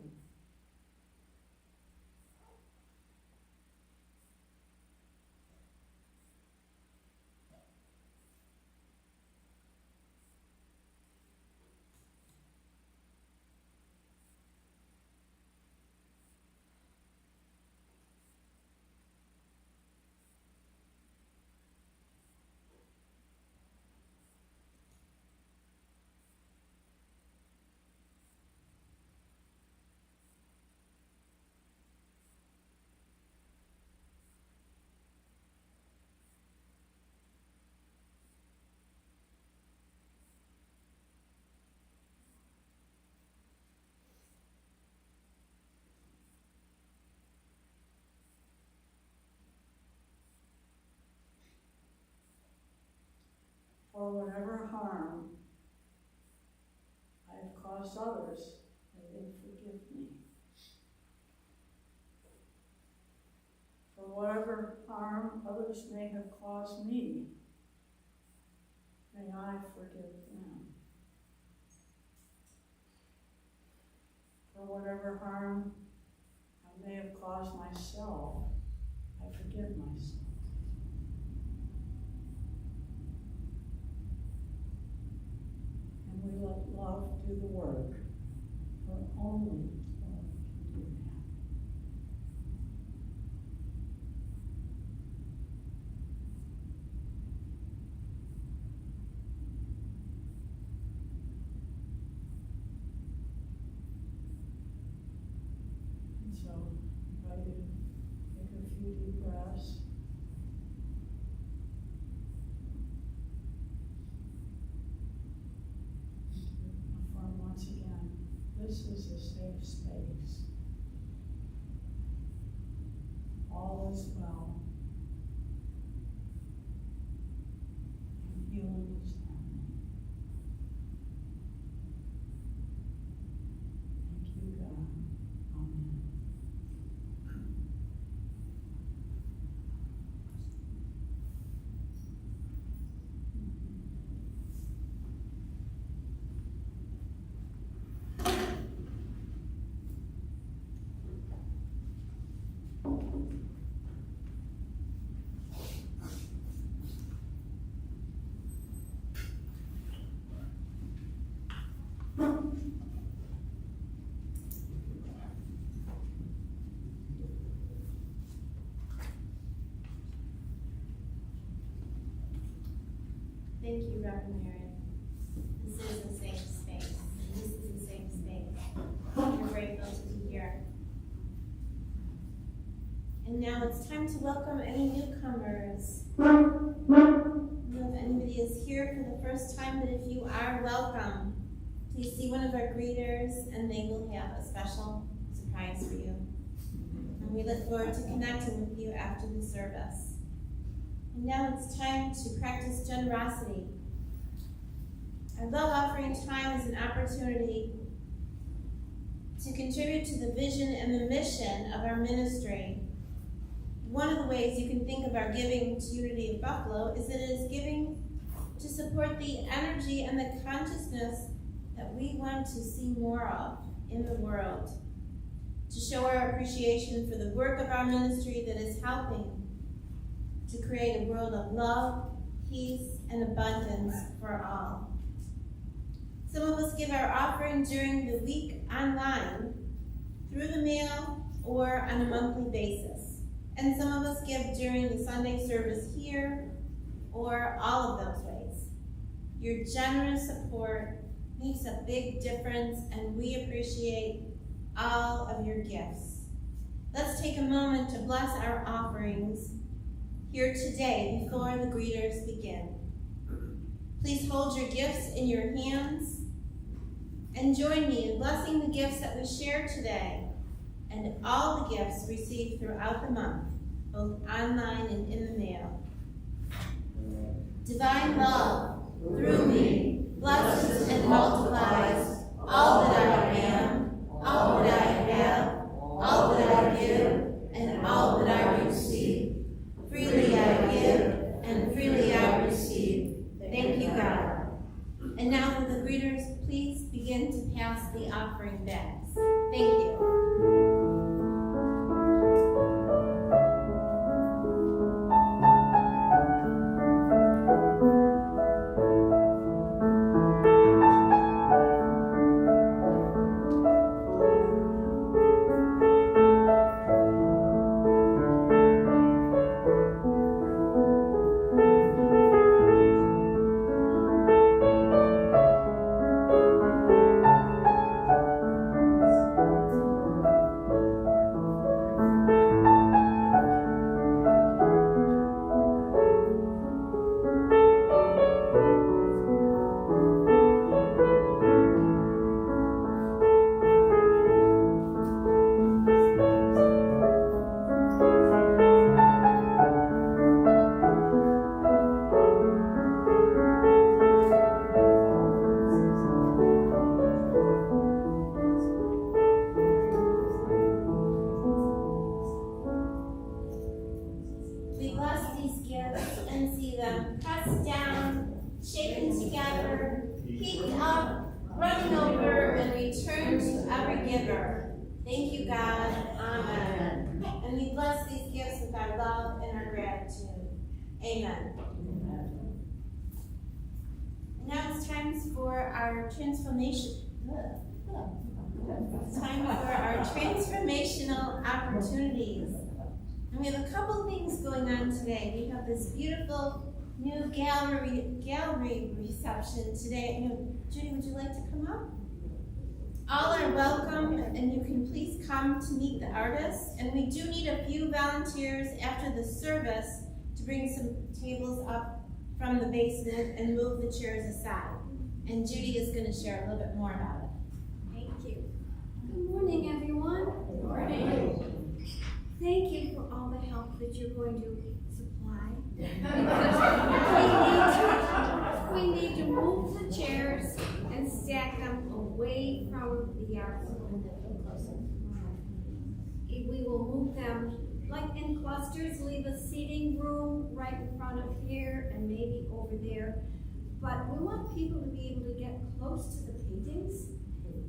For whatever harm I have caused others, may they forgive me. For whatever harm others may have caused me, may I forgive them. For whatever harm I may have caused myself, I forgive myself. And we let love do the work, for only love can do that. And so, I invite you to take a few deep breaths. Once again, this is a safe space. All is well. And healing is happening. Thank you, God. Amen. Thank you, Reverend. This is a safe space. This is a safe space. We're grateful to be here. And now it's time to welcome any newcomers. I don't know if anybody is here for the first time, but if you are, welcome. Please see one of our greeters, and they will have a special surprise for you. And we look forward to connecting with you after the service. And now it's time to practice generosity. Our love offering time is an opportunity to contribute to the vision and the mission of our ministry. One of the ways you can think of our giving to Unity of Buffalo is that it is giving to support the energy and the consciousness that we want to see more of in the world, to show our appreciation for the work of our ministry that is helping to create a world of love, peace, and abundance for all. Some of us give our offering during the week online, through the mail, or on a monthly basis. And some of us give during the Sunday service here, or all of those ways. Your generous support makes a big difference, and we appreciate all of your gifts. Let's take a moment to bless our offerings here today before the greeters begin. Please hold your gifts in your hands and join me in blessing the gifts that we share today and all the gifts received throughout the month, both online and in the mail. Divine love, through me, blesses and multiplies all that I am, all that I have, all that I give, and all that I receive. Freely I give, and freely I receive. Thank you, God. And now for the greeters, please begin to pass the offering bags. Thank you. Thank you, God. Amen. And we bless these gifts with our love and our gratitude. Amen. And now it's time for our transformation. It's time for our transformational opportunities. And we have a couple things going on today. We have this beautiful new gallery reception today. Judy, would you like to come up? All are welcome, and you can please come to meet the artists. And we do need a few volunteers after the service to bring some tables up from the basement and move the chairs aside. And Judy is going to share a little bit more about it. Thank you. Good morning, everyone. Good morning. Thank you for all the help that you're going to supply. Because we need to move the chairs and stack them away from the art. We will move them like in clusters, leave a seating room right in front of here and maybe over there. But we want people to be able to get close to the paintings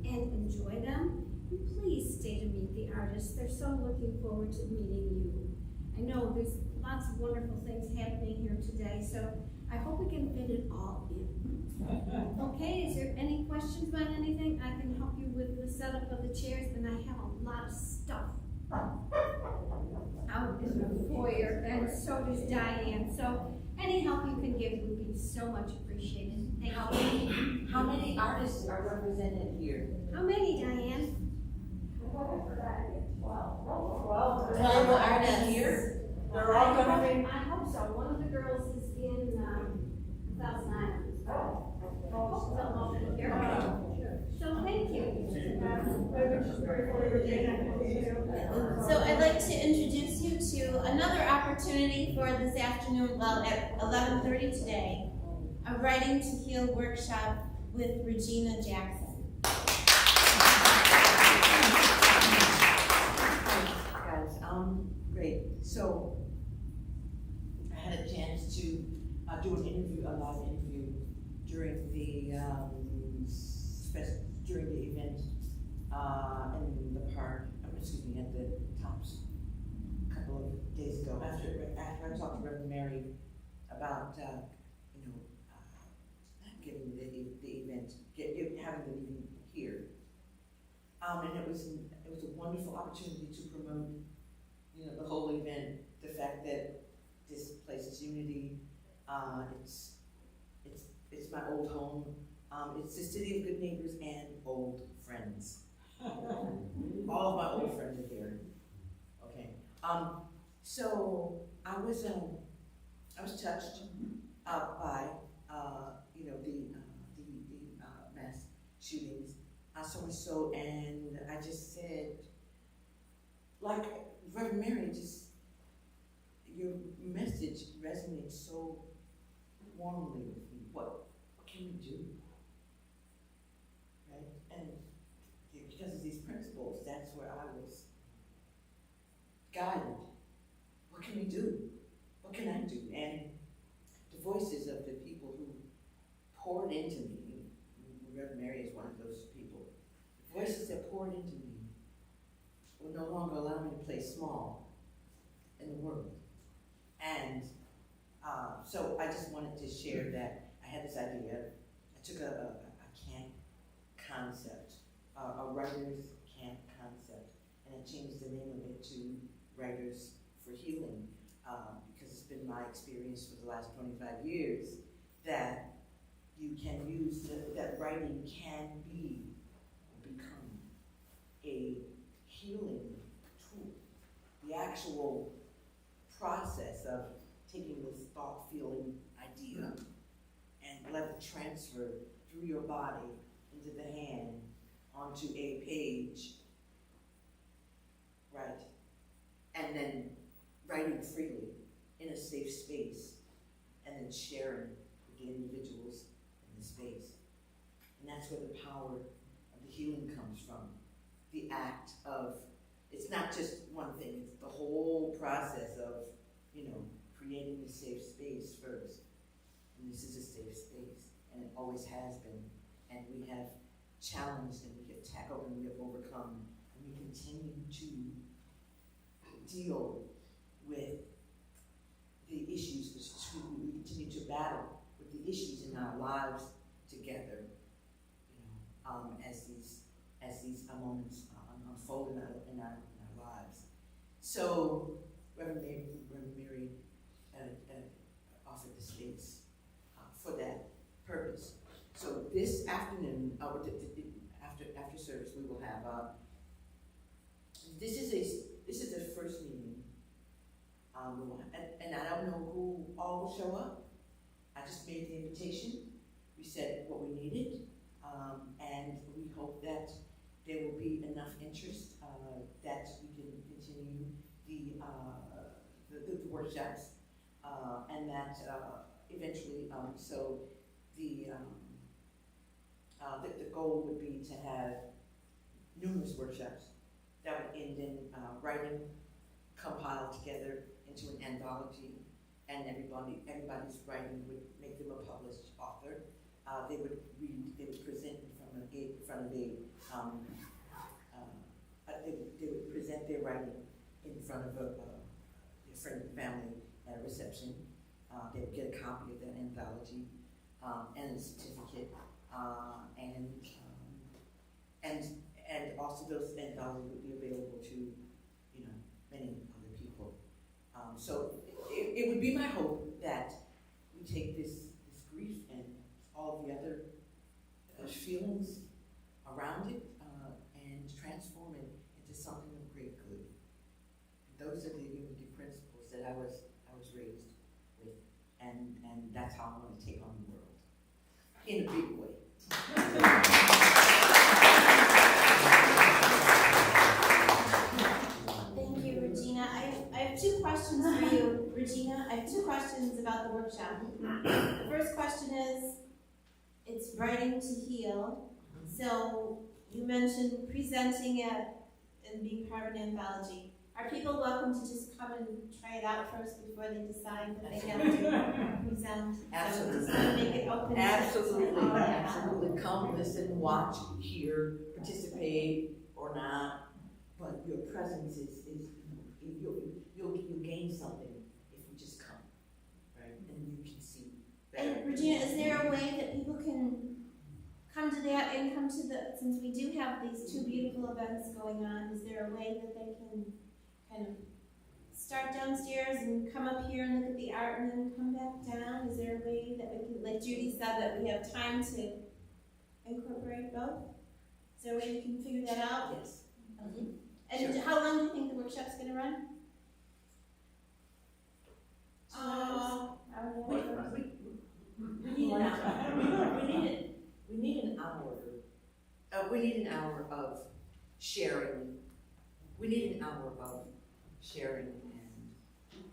and enjoy them. And please stay to meet the artists. They're so looking forward to meeting you. I know there's lots of wonderful things happening here today, so I hope we can fit it all in. Okay, is there any questions about anything? I can help you with the setup of the chairs, and I have a lot of stuff out in the foyer, and so does Diane. So any help you can give would be so much appreciated. Thank you. How many artists are represented here? How many, Diane? 12 artists here. They're all gonna be. I hope so. One of the girls is in Thousand Islands. So thank you. So I'd like to introduce you to another opportunity for this afternoon, well, at 11:30 today, a Writing to Heal workshop with Regina Jackson. Guys, great. So I had a chance to do an interview, a live interview during the event in the park. At the Tops a couple of days ago. After I talked to Reverend Mary about giving the event, having the meeting here, and it was a wonderful opportunity to promote the whole event. The fact that this place is unity. It's my old home. It's the city of good neighbors and old friends. All of my old friends are here. Okay. So I was I was touched by, the mass shootings, so much so, and I just said, like Reverend Mary, your message resonates so warmly with me. What can we do? Right? And because of these principles, that's where I was guided. What can we do? What can I do? And the voices of the people who poured into me, Reverend Mary is one of those people, the voices that poured into me will no longer allow me to play small in the world. And so I just wanted to share that I had this idea. I took a camp concept, a writer's camp concept, and I changed the name of it to Writers for Healing, because it's been my experience for the last 25 years that you can use, that writing can become a healing tool. The actual process of taking this thought, feeling, idea and let it transfer through your body into the hand onto a page, right? And then writing freely in a safe space and then sharing with the individuals in the space. And that's where the power of the healing comes from. The act of, it's not just one thing, it's the whole process of, creating a safe space first. And this is a safe space, and it always has been. And we have challenged, and we have tackled, and we have overcome, and we continue to deal with the issues, we continue to battle with the issues in our lives together, as these moments unfold in our lives. So Reverend Mary offered the space for that purpose. So this afternoon, after service, we will have this is the first meeting. And I don't know who all will show up. I just made the invitation. We said what we needed, and we hope that there will be enough interest that we can continue the workshops, and that eventually, so the goal would be to have numerous workshops that would end in writing compiled together into an anthology, and everybody's writing would make them a published author. They would present they would present their writing in front of a friend and family at a reception. They would get a copy of that anthology and a certificate, and also those anthologies would be available to many other people. So it would be my hope that we take this grief and all the other feelings around it and transform it into something of great good. And those are the unity principles that I was raised with, and that's how I want to take on the world in a big way. Thank you, Regina. I have two questions for you, Regina. I have two questions about the workshop. The first question is, it's writing to heal. So you mentioned presenting it and being part of an anthology. Are people welcome to just come and try it out first before they decide that they have to present? Absolutely. So make it open. Absolutely. Absolutely. Come, listen, watch, hear, participate or not. But your presence is you'll gain something if you just come, right? And you can see better. And Regina, is there a way that people can come to that and come to since we do have these two beautiful events going on, is there a way that they can kind of start downstairs and come up here and look at the art and then come back down? Is there a way that we can, like Judy said, that we have time to incorporate both? Is there a way we can figure that out? Yes. Mm-hmm. And how long do you think the workshop's going to run? 2 hours? we need an hour of sharing. We need an hour of sharing and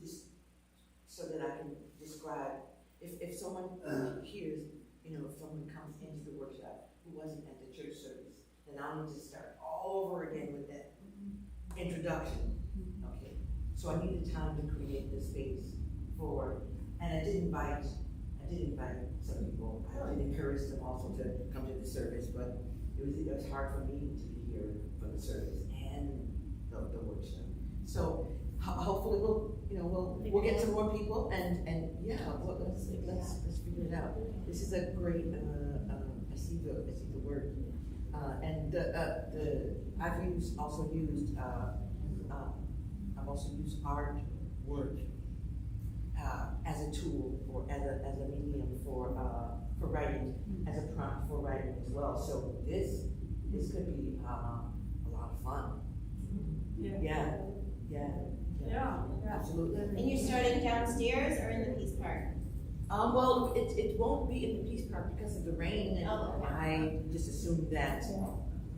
this, so that I can describe, if someone hears, you know, if someone comes into the workshop who wasn't at the church service, then I'll need to start all over again with that introduction. Okay, so I needed time to create the space for, and I did invite some people. I did encourage them also to come to the service, but it was hard for me to be here for the service and the workshop. So hopefully we'll get some more people and yeah, let's figure it out. This is a great I see the word and I've also used art work as a tool or as a medium for writing, as a prompt for writing as well. So this could be a lot of fun. Yeah, absolutely. And you're starting downstairs or in the Peace Park? Well, it won't be in the Peace Park because of the rain, and I just assumed that.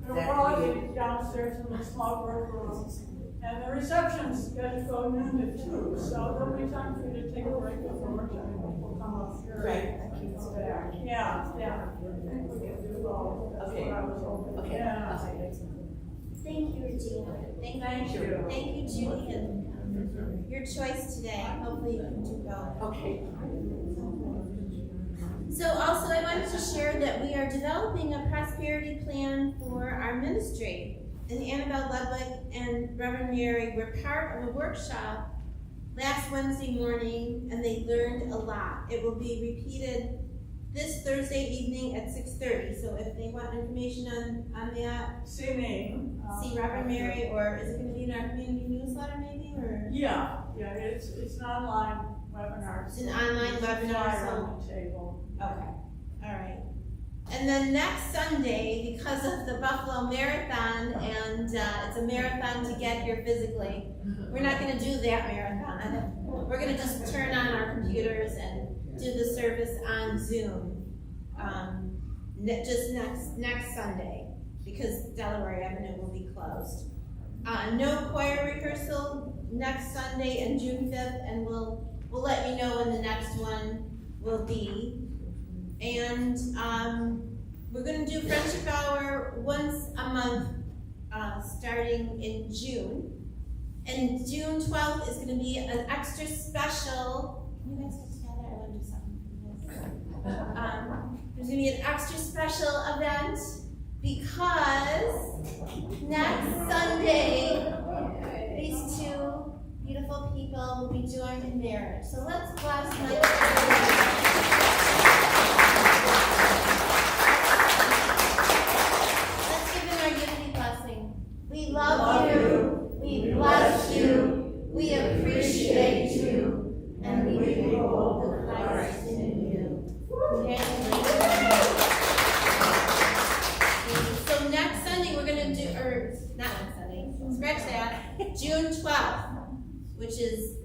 We'll probably be downstairs in the small workroom. And the reception's scheduled to go noon to 2, so there'll be time for you to take a break before workshop. We'll come up here. Right. Yeah. I think we can do both. That's Okay. what I was hoping. Okay. Yeah. Thank you, Regina. Thank you. Thank you, Judy, and your choice today. Hopefully you can do both. Okay. So also I wanted to share that we are developing a prosperity plan for our ministry. And Annabelle Ludwig and Reverend Mary were part of a workshop last Wednesday morning, and they learned a lot. It will be repeated this Thursday evening at 6:30. So if they want information on that, See me. see Reverend Mary, or is it going to be in our community newsletter maybe? Or Yeah, it's an online webinar. It's an online webinar, Flyer so- on the table. Okay, all right. And then next Sunday, because of the Buffalo Marathon, and it's a marathon to get here physically, we're not going to do that marathon. We're going to just turn on our computers and do the service on Zoom, just next Sunday, because Delaware Avenue will be closed. No choir rehearsal next Sunday and June 5th, and we'll let you know when the next one will be. And we're going to do Friendship Hour once a month, starting in June. And June 12th is going to be an extra special. Can you guys get together? I want to do something. There's going to be an extra special event because next Sunday, these two beautiful people will be joined in marriage. So let's bless my We love you, we bless you, we appreciate you, and we behold the Christ in you. So next Sunday we're going to do, or not next Sunday, scratch that, June 12th, which is,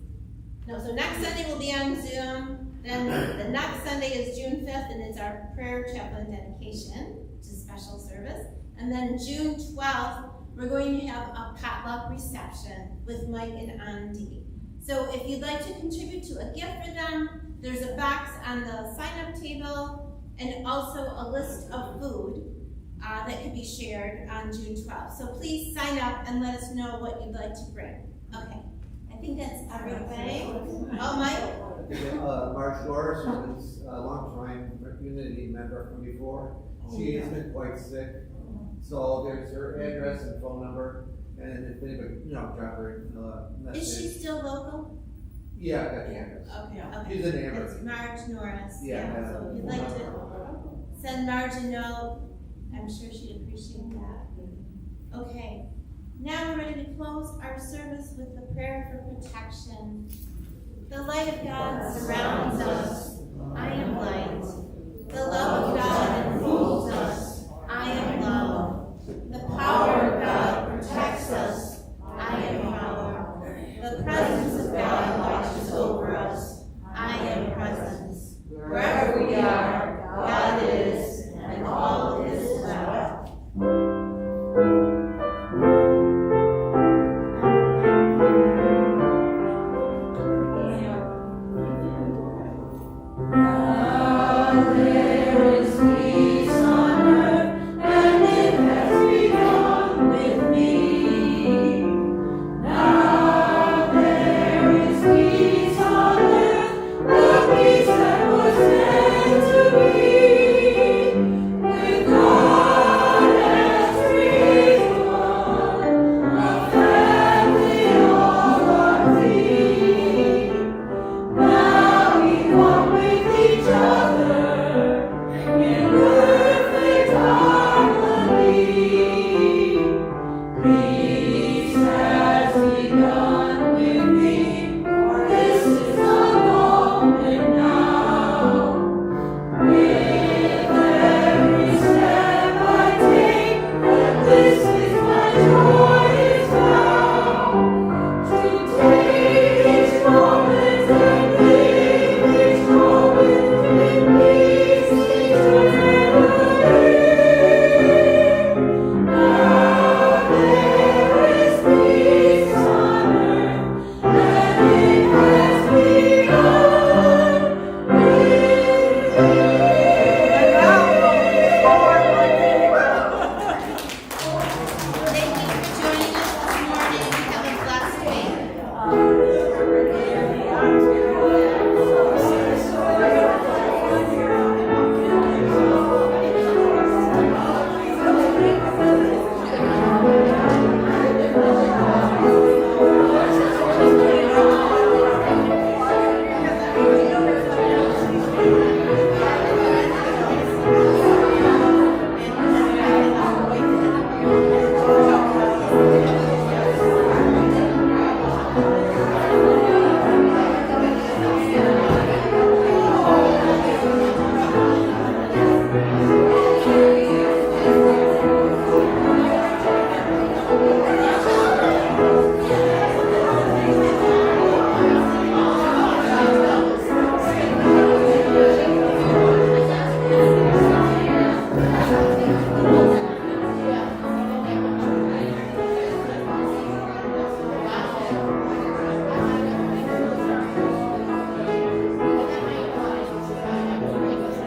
so next Sunday will be on Zoom, then the next Sunday is June 5th, and it's our prayer chaplain dedication, which is a special service, and then June 12th, we're going to have a potluck reception with Mike and Ahnandhi. So if you'd like to contribute to a gift for them, there's a box on the sign-up table and also a list of food that could be shared on June 12th. So please sign up and let us know what you'd like to bring. Okay, I think that's everything. Oh, Mike? Marge Flores is a long-time community member from before. She has been quite sick. So there's her address and phone number, and if anybody, drop her a message. Is she still local? Yeah, I got the address. Okay. She's in Amber. It's Marge Norris. Yeah. So if you'd like to send Marge a note, I'm sure she'd appreciate that. Okay. Now we're ready to close our service with the prayer for protection. The light of God surrounds us. I am light. The love of God